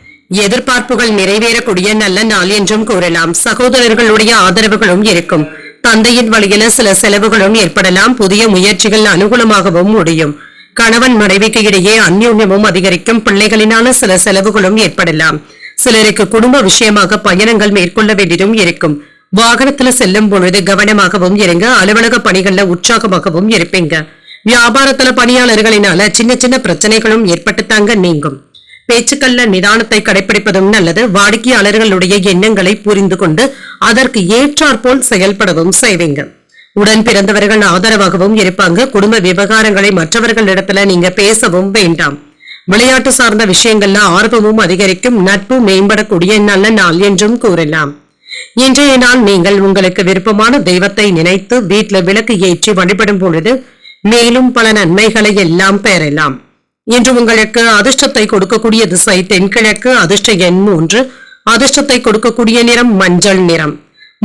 எதிர்பார்ப்புகள் நிறைவேறக்கூடிய நல்ல நாள் என்றும் கூறலாம். சகோதரர்களுடைய ஆதரவுகளும் இருக்கும். தந்தையின் வழியில சில செலவுகளும் ஏற்படலாம். புதிய முயற்சிகள் அனுகூலமாகவும் முடியும். கணவன் மனைவிக்கு இடையே அந்யோன்யமும் அதிகரிக்கும். பிள்ளைகளினால சில செலவுகளும் ஏற்படலாம். சிலருக்கு குடும்ப விஷயமாக பயணங்கள் மேற்கொள்ள வேண்டியதும் இருக்கும். வாகனத்துல செல்லும் பொழுது கவனமாகவும் இருங்க. அலுவலக பணிகள்ல உற்சாகமாகவும் இருப்பீங்க. வியாபாரத்துல பணியாளர்களினால சின்ன சின்ன பிரச்சனைகளும் ஏற்பட்டு தாங்க நீங்கும். பேச்சுக்கள்ல நிதானத்தை கடைபிடிப்பதும் நல்லது. வாடிக்கையாளர்களுடைய எண்ணங்களை புரிந்து கொண்டு அதற்கு ஏற்றாற்போல் செயல்படவும் செய்வீங்க. உடன் பிறந்தவர்கள் ஆதரவாகவும் இருப்பாங்க. குடும்ப விவகாரங்களை மற்றவர்களிடத்துல நீங்க பேசவும் வேண்டாம். விளையாட்டு சார்ந்த விஷயங்கள்ல ஆர்வமும் அதிகரிக்கும். நட்பு மேம்படக்கூடிய நல்ல நாள் என்றும் கூறலாம். இன்றைய நாள் நீங்கள் உங்களுக்கு விருப்பமான தெய்வத்தை நினைத்து வீட்டுல விளக்கு ஏற்றி வழிபடும் பொழுது மேலும் பல நன்மைகளை எல்லாம் பெறலாம். இன்று உங்களுக்கு அதிர்ஷ்டத்தை கொடுக்கக்கூடிய திசை தென்கிழக்கு. அதிர்ஷ்ட எண் 3. அதிர்ஷ்டத்தை கொடுக்கக்கூடிய நிறம் மஞ்சள் நிறம்.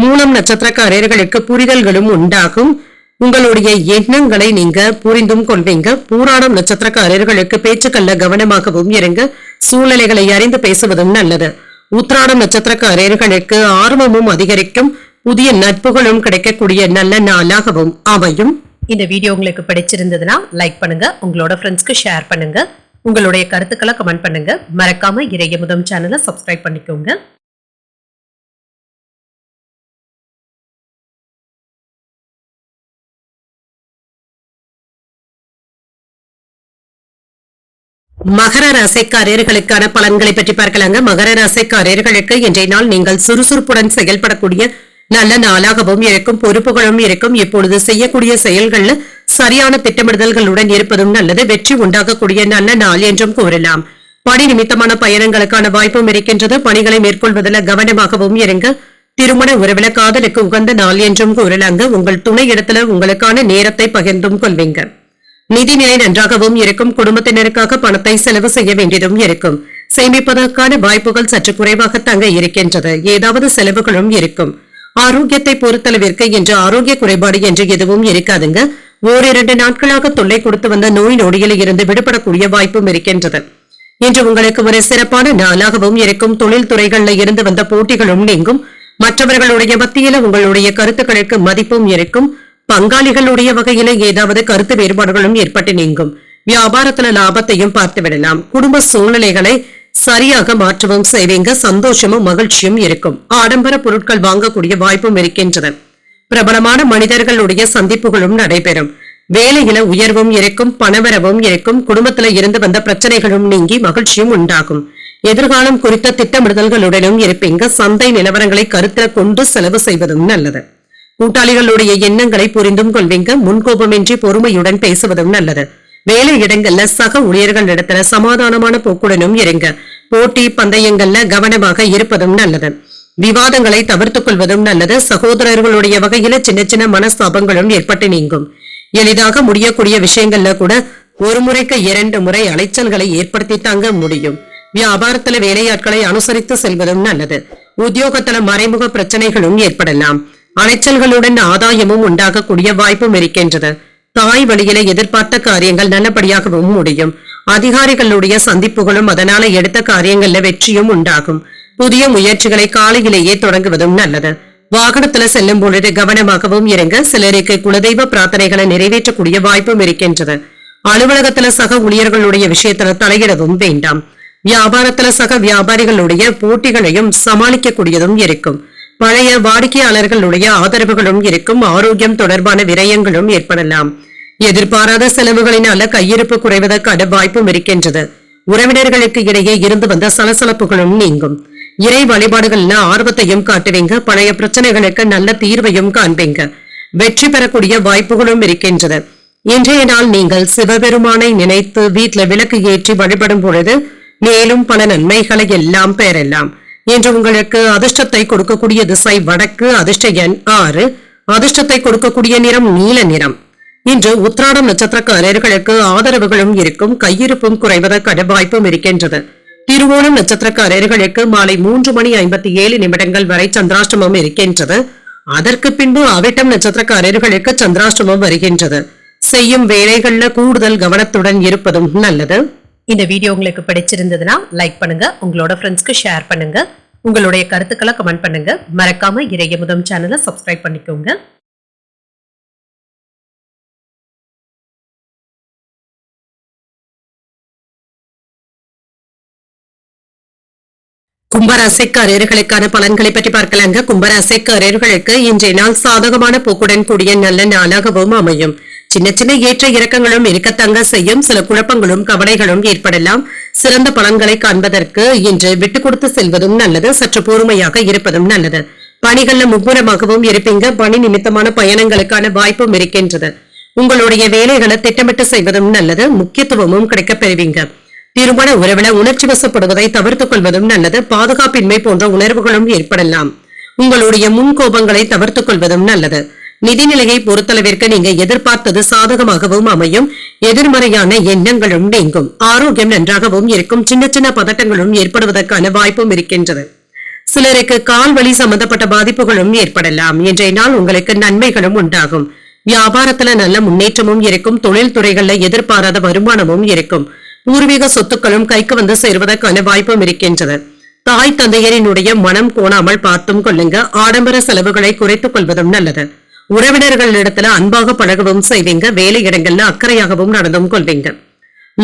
மூலம் நட்சத்திரக்காரர்களுக்கு புரிதல்களும் உண்டாகும். உங்களுடைய எண்ணங்களை நீங்க புரிந்தும் கொள்வீங்க. பூராடம் நட்சத்திரக்காரர்களுக்கு பேச்சுக்கல்ல கவனமாகவும் இருங்க. சூழ்நிலைகளை அறிந்து பேசுவதும் நல்லது. உத்திராடம் நட்சத்திரக்காரர்களுக்கு ஆர்வமும் அதிகரிக்கும். புதிய நட்புகளும் கிடைக்கக்கூடிய நல்ல நாளாகவும் அமையும். இந்த வீடியோ உங்களுக்கு பிடிச்சிருந்ததுன்னா லைக் பண்ணுங்க. உங்களோட ஃப்ரெண்ட்ஸ்க்கு ஷேர் பண்ணுங்க. உங்களுடைய கருத்துக்களை கமெண்ட் பண்ணுங்க. மறக்காம இறையமுதம் சேனலை சப்ஸ்கிரைப் பண்ணிக்கோங்க. மகர ராசிக்காரர்களுக்கான பலன்களை பற்றி பார்க்கலாங்க. மகர ராசிக்காரர்களுக்கு இன்றைய நாள் நீங்கள் சுறுசுறுப்புடன் செயல்படக்கூடிய நல்ல நாளாகவும் இருக்கும். பொறுப்புகளும் இருக்கும். இப்பொழுது செய்யக்கூடிய செயல்கள்ல சரியான திட்டமிடுதல்களுடன் இருப்பதும் நல்லது. வெற்றி உண்டாகக்கூடிய நல்ல நாள் என்றும் கூறலாம். பணி நிமித்தமான பயணங்களுக்கான வாய்ப்பும் இருக்கின்றது. பணிகளை மேற்கொள்வதில் கவனமாகவும் இருங்க. திருமண உறவில காதலுக்கு உகந்த நாள் என்றும் கூறலாங்க. உங்கள் துணை இடத்துல உங்களுக்கான நேரத்தை பகிர்ந்தும் கொள்வீங்க. நிதிநிலை நன்றாகவும் இருக்கும். குடும்பத்தினருக்காக பணத்தை செலவு செய்ய வேண்டியதும் இருக்கும். சேமிப்பதற்கான வாய்ப்புகள் சற்று குறைவாக தங்க இருக்கின்றது. ஏதாவது செலவுகளும் இருக்கும். ஆரோக்கியத்தை பொறுத்தளவிற்கு இன்று ஆரோக்கிய குறைபாடு என்று எதுவும் இருக்காதுங்க. ஓரிரண்டு நாட்களாக தொல்லை கொடுத்து வந்த நோய் நொடியில் இருந்து விடுபடக்கூடிய வாய்ப்பும் இருக்கின்றது. இன்று உங்களுக்கு ஒரு சிறப்பான நாளாகவும் இருக்கும். தொழில் துறைகள்ல இருந்து வந்த போட்டிகளும் நீங்கும். மற்றவர்களுடைய மத்தியில உங்களுடைய கருத்துக்களுக்கு மதிப்பும் இருக்கும். பங்காளிகளுடைய வகையில ஏதாவது கருத்து வேறுபாடுகளும் ஏற்பட்டு நீங்கும். வியாபாரத்துல லாபத்தையும் பார்த்து விடலாம். குடும்ப சூழ்நிலைகளை சரியாக மாற்றவும் செய்வீங்க. சந்தோஷமும் மகிழ்ச்சியும் இருக்கும். ஆடம்பர பொருட்கள் வாங்கக்கூடிய வாய்ப்பும் இருக்கின்றது. பிரபலமான மனிதர்களுடைய சந்திப்புகளும் நடைபெறும். வேலையில உயர்வும் இருக்கும். பணவரவும் இருக்கும். குடும்பத்துல இருந்து வந்த பிரச்சனைகளும் நீங்கி மகிழ்ச்சியும் உண்டாகும். எதிர்காலம் குறித்த திட்டமிடுதல்களுடனும் இருப்பீங்க. சந்தை நிலவரங்களை கருத்துல கொண்டு செலவு செய்வதும் நல்லது. கூட்டாளிகளுடைய எண்ணங்களை புரிந்தும் கொள்வீங்க. முன்கோபமின்றி பொறுமையுடன் பேசுவதும் நல்லது. வேலை இடங்கள்ல சக ஊழியர்கள் இடத்துல சமாதானமான போக்குடனும் இருங்க. போட்டி பந்தயங்கள்ல கவனமாக இருப்பதும் நல்லது. விவாதங்களை தவிர்த்துக் கொள்வதும் நல்லது. சகோதரர்களுடைய வகையில சின்ன சின்ன மனஸ்தாபங்களும் ஏற்பட்டு நீங்கும். எளிதாக முடியக்கூடிய விஷயங்கள்ல கூட ஒரு முறைக்கு 2 முறை அலைச்சல்களை ஏற்படுத்தி தாங்க முடியும். வியாபாரத்துல வேலையாட்களை அனுசரித்து செல்வதும் நல்லது. உத்தியோகத்துல மறைமுக பிரச்சனைகளும் ஏற்படலாம். அலைச்சல்களுடன் ஆதாயமும் உண்டாகக்கூடிய வாய்ப்பும் இருக்கின்றது. தாய் வழியில எதிர்பார்த்த காரியங்கள் நல்லபடியாகவும் முடியும். அதிகாரிகளுடைய சந்திப்புகளும் அதனால எடுத்த காரியங்கள்ல வெற்றியும் உண்டாகும். புதிய முயற்சிகளை காலையிலேயே தொடங்குவதும் நல்லது. வாகனத்துல செல்லும் பொழுது கவனமாகவும் இருங்க. சிலருக்கு குலதெய்வ பிரார்த்தனைகளை நிறைவேற்றக்கூடிய வாய்ப்பும் இருக்கின்றது. அலுவலகத்துல சக ஊழியர்களுடைய விஷயத்துல தலையிடவும் வேண்டாம். வியாபாரத்துல சக வியாபாரிகளுடைய போட்டிகளையும் சமாளிக்கக்கூடியதும் இருக்கும். பழைய வாடிக்கையாளர்களுடைய ஆதரவுகளும் இருக்கும். ஆரோக்கியம் தொடர்பான விரயங்களும் ஏற்படலாம். எதிர்பாராத செலவுகளினால கையிருப்பு குறைவதற்கான வாய்ப்பும் இருக்கின்றது. உறவினர்களுக்கு இடையே இருந்து வந்த சலசலப்புகளும் நீங்கும். இறை வழிபாடுகள்ல ஆர்வத்தையும் காட்டுவீங்க. பழைய பிரச்சனைகளுக்கு நல்ல தீர்வையும் காண்பீங்க. வெற்றி பெறக்கூடிய வாய்ப்புகளும் இருக்கின்றது. இன்றைய நாள் நீங்கள் சிவபெருமானை நினைத்து வீட்டுல விளக்கு ஏற்றி வழிபடும் பொழுது மேலும் பல நன்மைகளை எல்லாம் பெறலாம். இன்று உங்களுக்கு அதிர்ஷ்டத்தை கொடுக்கக்கூடிய திசை வடக்கு, அதிர்ஷ்ட எண் 6, அதிர்ஷ்டத்தை கொடுக்கக்கூடிய நிறம் நீல நிறம். இன்று உத்திராடம் நட்சத்திரக்காரர்களுக்கு ஆதரவுகளும் இருக்கும், கையிருப்பும் குறைவதற்கான வாய்ப்பும் இருக்கின்றது. திருவோணம் நட்சத்திரக்காரர்களுக்கு மாலை 3:57 வரை சந்திராஷ்டமம் இருக்கின்றது. அதற்கு பின்பு அவிட்டம் நட்சத்திரக்காரர்களுக்கு சந்திராஷ்டமம் வருகின்றது. செய்யும் வேலைகள்ல கூடுதல் கவனத்துடன் இருப்பதும் நல்லது. இந்த வீடியோ உங்களுக்கு பிடிச்சிருந்ததுன்னா லைக் பண்ணுங்க, உங்களோட ஃப்ரெண்ட்ஸ்க்கு ஷேர் பண்ணுங்க, உங்களுடைய கருத்துக்களை கமெண்ட் பண்ணுங்க. மறக்காம இறையமுதம் சேனலை சப்ஸ்கிரைப் பண்ணிக்கோங்க. கும்பராசிக்காரர்களுக்கான பலன்களை பற்றி பார்க்கலாங்க. கும்பராசிக்காரர்களுக்கு இன்றைய நாள் சாதகமான போக்குடன் கூடிய நல்ல நாளாகவும் அமையும். சின்ன சின்ன ஏற்ற இறக்கங்களும் இருக்கத்தங்க செய்யும். சில குழப்பங்களும் கவலைகளும் ஏற்படலாம். சிறந்த பலன்களை காண்பதற்கு இன்று விட்டு கொடுத்து செல்வதும் நல்லது. சற்று பொறுமையாக இருப்பதும் நல்லது. பணிகள்ல மும்முரமாகவும் இருப்பீங்க. பணி நிமித்தமான பயணங்களுக்கான வாய்ப்பும் இருக்கின்றது. உங்களுடைய வேலைகளை திட்டமிட்டு செய்வதும் நல்லது. முக்கியத்துவமும் கிடைக்கப் பெறுவீங்க. திருமண உறவில உணர்ச்சி வசப்படுவதை தவிர்த்துக் கொள்வதும் நல்லது. பாதுகாப்பின்மை போன்ற உணர்வுகளும் ஏற்படலாம். உங்களுடைய முன்கோபங்களை தவிர்த்துக் கொள்வதும் நல்லது. நிதிநிலையை பொறுத்தளவிற்கு நீங்க எதிர்பார்த்தது சாதகமாகவும் அமையும். எதிர்மறையான எண்ணங்களும் நீங்கும். ஆரோக்கியம் நன்றாகவும் இருக்கும். சின்ன சின்ன பதட்டங்களும் ஏற்படுவதற்கான வாய்ப்பும் இருக்கின்றது. சிலருக்கு கால் வலி சம்பந்தப்பட்ட பாதிப்புகளும் ஏற்படலாம். இன்றைய நாள் உங்களுக்கு நன்மைகளும் உண்டாகும். வியாபாரத்துல நல்ல முன்னேற்றமும் இருக்கும். தொழில் துறைகள்ல எதிர்பாராத வருமானமும் இருக்கும். பூர்வீக சொத்துக்களும் கைக்கு வந்து சேர்வதற்கான வாய்ப்பும் இருக்கின்றது. தாய் தந்தையரினுடைய மனம் கோணாமல் பார்த்தும் கொள்ளுங்க. ஆடம்பர செலவுகளை குறைத்துக் கொள்வதும் நல்லது. உறவினர்களிடத்துல அன்பாக பழகவும் செய்வீங்க. வேலை இடங்கள்ல அக்கறையாகவும் நடந்தும் கொள்வீங்க.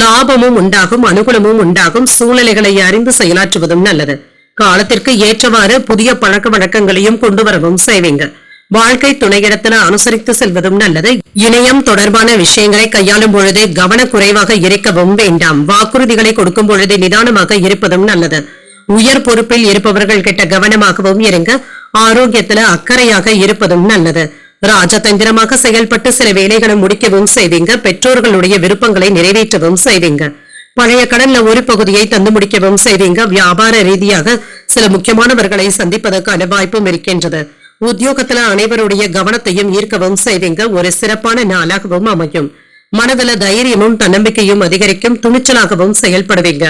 லாபமும் உண்டாகும், அனுகூலமும் உண்டாகும். சூழ்நிலைகளை அறிந்து செயலாற்றுவதும் நல்லது. காலத்திற்கு ஏற்றவாறு புதிய பழக்க வழக்கங்களையும் கொண்டு வரவும் செய்வீங்க. வாழ்க்கை துணையிடத்துல அனுசரித்து செல்வதும் நல்லது. இணையம் தொடர்பான விஷயங்களை கையாளும் பொழுது கவனக்குறைவாக இருக்கவும் வேண்டாம். வாக்குறுதிகளை கொடுக்கும் பொழுது நிதானமாக இருப்பதும் நல்லது. உயர் பொறுப்பில் இருப்பவர்கள் கிட்ட கவனமாகவும் இருங்க. ஆரோக்கியத்துல அக்கறையாக இருப்பதும் நல்லது. ராஜதந்திரமாக செயல்பட்டு சில வேலைகளை முடிக்கவும் செய்வீங்க. பெற்றோர்களுடைய விருப்பங்களை நிறைவேற்றவும் செய்வீங்க. பழைய கடன்ல ஒரு பகுதியை தந்து முடிக்கவும் செய்வீங்க. வியாபார ரீதியாக சில முக்கியமானவர்களை சந்திப்பதற்கான வாய்ப்பும் இருக்கின்றது. உத்தியோகத்துல அனைவருடைய கவனத்தையும் ஈர்க்கவும் செய்வீங்க. ஒரு சிறப்பான நாளாகவும் அமையும். மனதில தைரியமும் தன்னம்பிக்கையும் அதிகரிக்கும். துணிச்சலாகவும் செயல்படுவீங்க.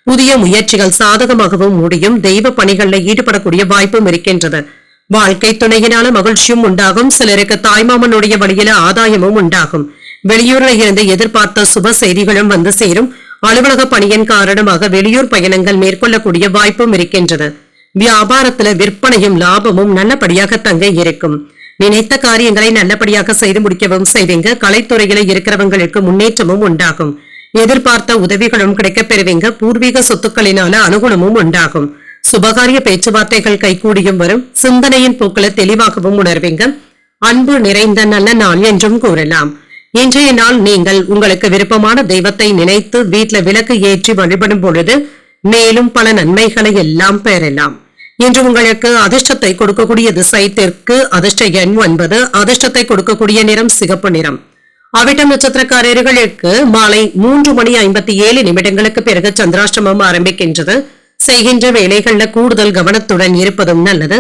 புதிய முயற்சிகள் சாதகமாகவும் முடியும். தெய்வ பணிகள்ல ஈடுபடக்கூடிய வாய்ப்பும் இருக்கின்றது. வாழ்க்கை துணையினால மகிழ்ச்சியும் உண்டாகும். சிலருக்கு தாய்மாமனுடைய வழியில ஆதாயமும் உண்டாகும். வெளியூர்ல இருந்து எதிர்பார்த்த சுப செய்திகளும் வந்து சேரும். அலுவலக பணியின் காரணமாக வெளியூர் பயணங்கள் மேற்கொள்ளக்கூடிய வாய்ப்பும் இருக்கின்றது. வியாபாரத்துல விற்பனையும் லாபமும் நல்லபடியாக தங்க இருக்கும். நினைத்த காரியங்களை நல்லபடியாக செய்து முடிக்கவும் செய்வீங்க. கலைத்துறையில இருக்கிறவங்களுக்கு முன்னேற்றமும் உண்டாகும். எதிர்பார்த்த உதவிகளும் கிடைக்கப் பெறுவீங்க. பூர்வீக சொத்துக்களினால அனுகூலமும் உண்டாகும். சுபகாரிய பேச்சுவார்த்தைகள் கைகூடியும் வரும். சிந்தனையின் போக்களை தெளிவாகவும் உணர்வீங்க. அன்பு நிறைந்த நல்ல நாள் என்றும் கூறலாம். இன்றைய நாள் நீங்கள் உங்களுக்கு விருப்பமான தெய்வத்தை நினைத்து வீட்டுல விளக்கு ஏற்றி வழிபடும் பொழுது மேலும் பல நன்மைகளை எல்லாம் பெறலாம். இன்று உங்களுக்கு அதிர்ஷ்டத்தை கொடுக்கக்கூடிய திசை தெற்கு, அதிர்ஷ்ட எண் 9, அதிர்ஷ்டத்தை கொடுக்கக்கூடிய நிறம் சிகப்பு நிறம். அவிட்டம் நட்சத்திரக்காரர்களுக்கு மாலை 3:57 பிறகு சந்திராஷ்டமம் ஆரம்பிக்கின்றது. செய்கின்ற வேலைகள்ல கூடுதல் கவனத்துடன் இருப்பதும் நல்லது.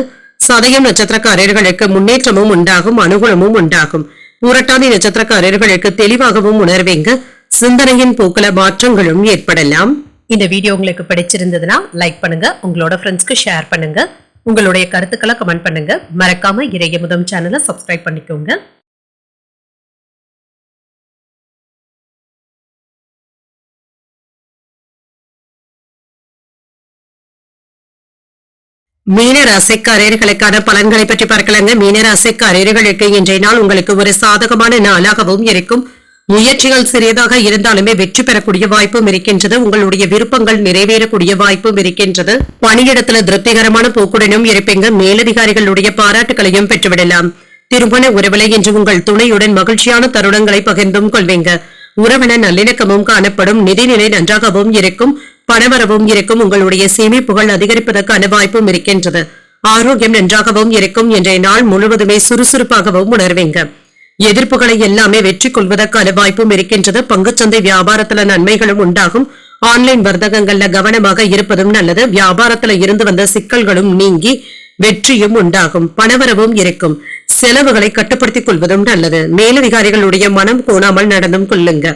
சதயம் நட்சத்திரக்காரர்களுக்கு முன்னேற்றமும் உண்டாகும், அனுகூலமும் உண்டாகும். புரட்டாதி நட்சத்திரக்காரர்களுக்கு தெளிவாகவும் உணர்வீங்க. சிந்தனையின் போக்குல மாற்றங்களும் ஏற்படலாம். இந்த வீடியோ உங்களுக்கு பிடிச்சிருந்ததுன்னா லைக் பண்ணுங்க, உங்களோட ஃப்ரெண்ட்ஸ்க்கு ஷேர் பண்ணுங்க, உங்களுடைய கருத்துக்களை கமெண்ட் பண்ணுங்க. மறக்காம இறையமுதம் சேனலை சப்ஸ்கிரைப் பண்ணிக்கோங்க. மீன ராசிக்காரர்களுக்கான பலன்களை பற்றி பார்க்கலாங்க. மீன ராசிக்காரர்களுக்கு இன்றைய நாள் உங்களுக்கு ஒரு சாதகமான நாளாகவும் இருக்கும். முயற்சிகள் சிறியதாக இருந்தாலுமே வெற்றி பெறக்கூடிய வாய்ப்பும் இருக்கின்றது. உங்களுடைய விருப்பங்கள் நிறைவேறக்கூடிய வாய்ப்பும் இருக்கின்றது. பணியிடத்துல திருப்திகரமான போக்குடனும் இருப்பீங்க. மேலதிகாரிகளுடைய பாராட்டுகளையும் பெற்றுவிடலாம். திருமண உறவிலை இன்று உங்கள் துணையுடன் மகிழ்ச்சியான தருணங்களை பகிர்ந்தும் கொள்வீங்க. உறவின நல்லிணக்கமும் காணப்படும். நிதிநிலை நன்றாகவும் இருக்கும். பணவரவும் இருக்கும். உங்களுடைய சேமிப்புகள் அதிகரிப்பதற்கான வாய்ப்பும் இருக்கின்றது. ஆரோக்கியம் நன்றாகவும் இருக்கும். இன்றைய நாள் முழுவதுமே சுறுசுறுப்பாகவும் உணர்வீங்க. எதிர்ப்புகளை எல்லாமே வெற்றி கொள்வதற்கான வாய்ப்பும் இருக்கின்றது. பங்குச்சந்தை வியாபாரத்துல நன்மைகளும் உண்டாகும். ஆன்லைன் வர்த்தகங்கள்ல கவனமாக இருப்பதும் நல்லது. வியாபாரத்துல இருந்து வந்த சிக்கல்களும் நீங்கி வெற்றியும் உண்டாகும். பணவரவும் இருக்கும். செலவுகளை கட்டுப்படுத்திக் கொள்வதும் நல்லது. மேலதிகாரிகளுடைய மனம் கோணாமல் நடந்தும் கொள்ளுங்க.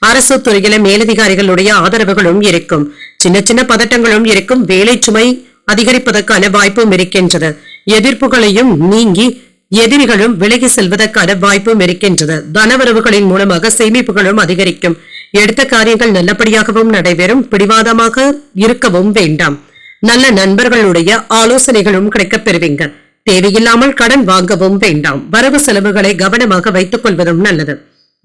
அரசு துறையில மேலதிகாரிகளுடைய ஆதரவுகளும் இருக்கும். சின்ன சின்ன பதட்டங்களும் இருக்கும். வேலை சுமை அதிகரிப்பதற்கான வாய்ப்பும் இருக்கின்றது. எதிர்ப்புகளையும் நீங்கி எதிரிகளும் விலகி செல்வதற்கான வாய்ப்பும் இருக்கின்றது. தனவரவுகளின் மூலமாக சேமிப்புகளும் அதிகரிக்கும். எடுத்த காரியங்கள் நல்லபடியாகவும் நடைபெறும். பிடிவாதமாக இருக்கவும் வேண்டாம். நல்ல நண்பர்களுடைய ஆலோசனைகளும் கிடைக்கப் பெறுவீங்க. தேவையில்லாமல் கடன் வாங்கவும் வேண்டாம். வரவு செலவுகளை கவனமாக வைத்துக் கொள்வதும் நல்லது.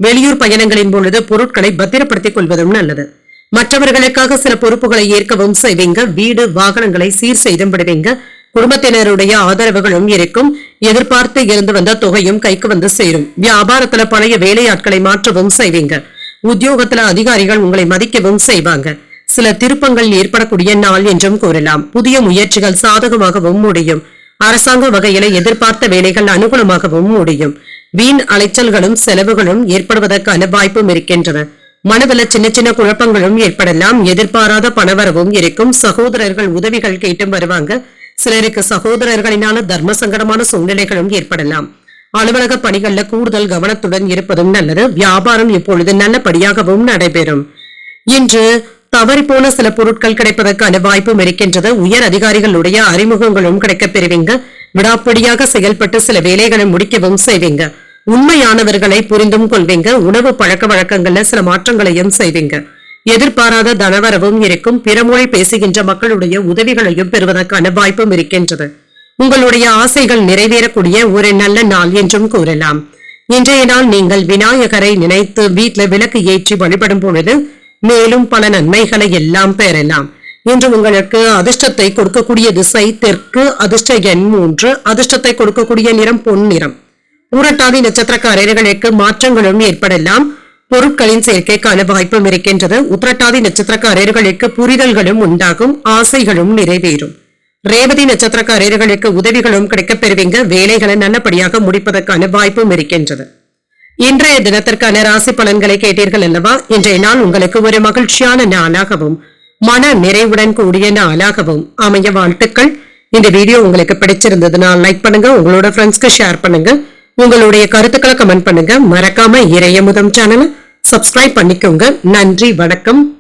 வெளியூர் பயணங்களின் பொழுது பொருட்களை பத்திரப்படுத்திக் கொள்வதும் நல்லது. மற்றவர்களுக்காக சில பொறுப்புகளை ஏற்கவும் செய்வீங்க. வீடு வாகனங்களை சீர் செய்தும் விடுவீங்க. குடும்பத்தினருடைய ஆதரவுகளும் இருக்கும். எதிர்பார்த்து இருந்து வந்த தொகையும் கைக்கு வந்து சேரும். வியாபாரத்துல பழைய வேலையாட்களை மாற்றவும் செய்வீங்க. உத்தியோகத்துல அதிகாரிகள் உங்களை மதிக்கவும் செய்வாங்க. சில திருப்பங்கள் ஏற்படக்கூடிய நாள் என்றும் கூறலாம். புதிய முயற்சிகள் சாதகமாகவும் முடியும். அரசாங்க வகையில எதிர்பார்த்த வேலைகள் அனுகூலமாகவும் முடியும். வீண் அலைச்சல்களும் செலவுகளும் ஏற்படுவதற்கான வாய்ப்பும் இருக்கின்றன. மனதில சின்ன சின்ன குழப்பங்களும் ஏற்படலாம். எதிர்பாராத பணவரவும் இருக்கும். சகோதரர்கள் உதவிகள் கேட்டும் வருவாங்க. சிலருக்கு சகோதரர்களினால தர்ம சங்கடமான சூழ்நிலைகளும் ஏற்படலாம். அலுவலக பணிகள்ல கூடுதல் கவனத்துடன் இருப்பதும் நல்லது. வியாபாரம் இப்பொழுது நல்லபடியாகவும் நடைபெறும். இன்று தவறிப்போன சில பொருட்கள் கிடைப்பதற்கான வாய்ப்பும் இருக்கின்றது. உயர் அதிகாரிகளுடைய அறிமுகங்களும் கிடைக்கப் பெறுவீங்க. விடாப்பிடியாக செயல்பட்டு சில வேலைகளை முடிக்கவும் செய்வீங்க. உண்மையானவர்களை புரிந்தும் கொள்வீங்க. உணவு பழக்க வழக்கங்கள்ல சில மாற்றங்களையும் செய்வீங்க. எதிர்பாராத தனவரவும் இருக்கும். பிற மொழி பேசுகின்ற மக்களுடைய உதவிகளையும் பெறுவதற்கான வாய்ப்பும் இருக்கின்றது. உங்களுடைய ஆசைகள் நிறைவேறக்கூடிய ஒரு நல்ல நாள் என்றும் கூறலாம். இன்றைய நாள் நீங்கள் விநாயகரை நினைத்து வீட்டுல விளக்கு ஏற்றி வழிபடும் பொழுது மேலும் பல நன்மைகளை எல்லாம் பெறலாம். இன்று உங்களுக்கு அதிர்ஷ்டத்தை கொடுக்கக்கூடிய திசை தெற்கு. அதிர்ஷ்ட எண் 3. அதிர்ஷ்டத்தை கொடுக்கக்கூடிய நிறம் பொன் நிறம். பூரட்டாதி நட்சத்திரக்காரர்களுக்கு மாற்றங்களும் ஏற்படலாம். பொருட்களின் சேர்க்கைக்கான வாய்ப்பும் இருக்கின்றது. உத்திரட்டாதி நட்சத்திரக்காரர்களுக்கு புரிதல்களும் உண்டாகும். ஆசைகளும் நிறைவேறும். ரேவதி நட்சத்திரக்காரர்களுக்கு உதவிகளும் கிடைக்கப் பெறுவீங்க. வேலைகளை நல்லபடியாக முடிப்பதற்கான வாய்ப்பும் இருக்கின்றது. இன்றைய தினத்திற்கான ராசி பலன்களை கேட்டீர்கள் அல்லவா? இன்றைய நாள் உங்களுக்கு ஒரு மகிழ்ச்சியான நாளாகவும் மன நிறைவுடன் கூடிய நாளாகவும் அமைய வாழ்த்துக்கள். இந்த வீடியோ உங்களுக்கு பிடிச்சிருந்ததுன்னா லைக் பண்ணுங்க. உங்களோட ஃப்ரெண்ட்ஸ்க்கு ஷேர் பண்ணுங்க. உங்களுடைய கருத்துக்களை கமெண்ட் பண்ணுங்க. மறக்காம இறையமுதம் சேனலை சப்ஸ்கிரைப் பண்ணிக்கோங்க. நன்றி, வணக்கம்.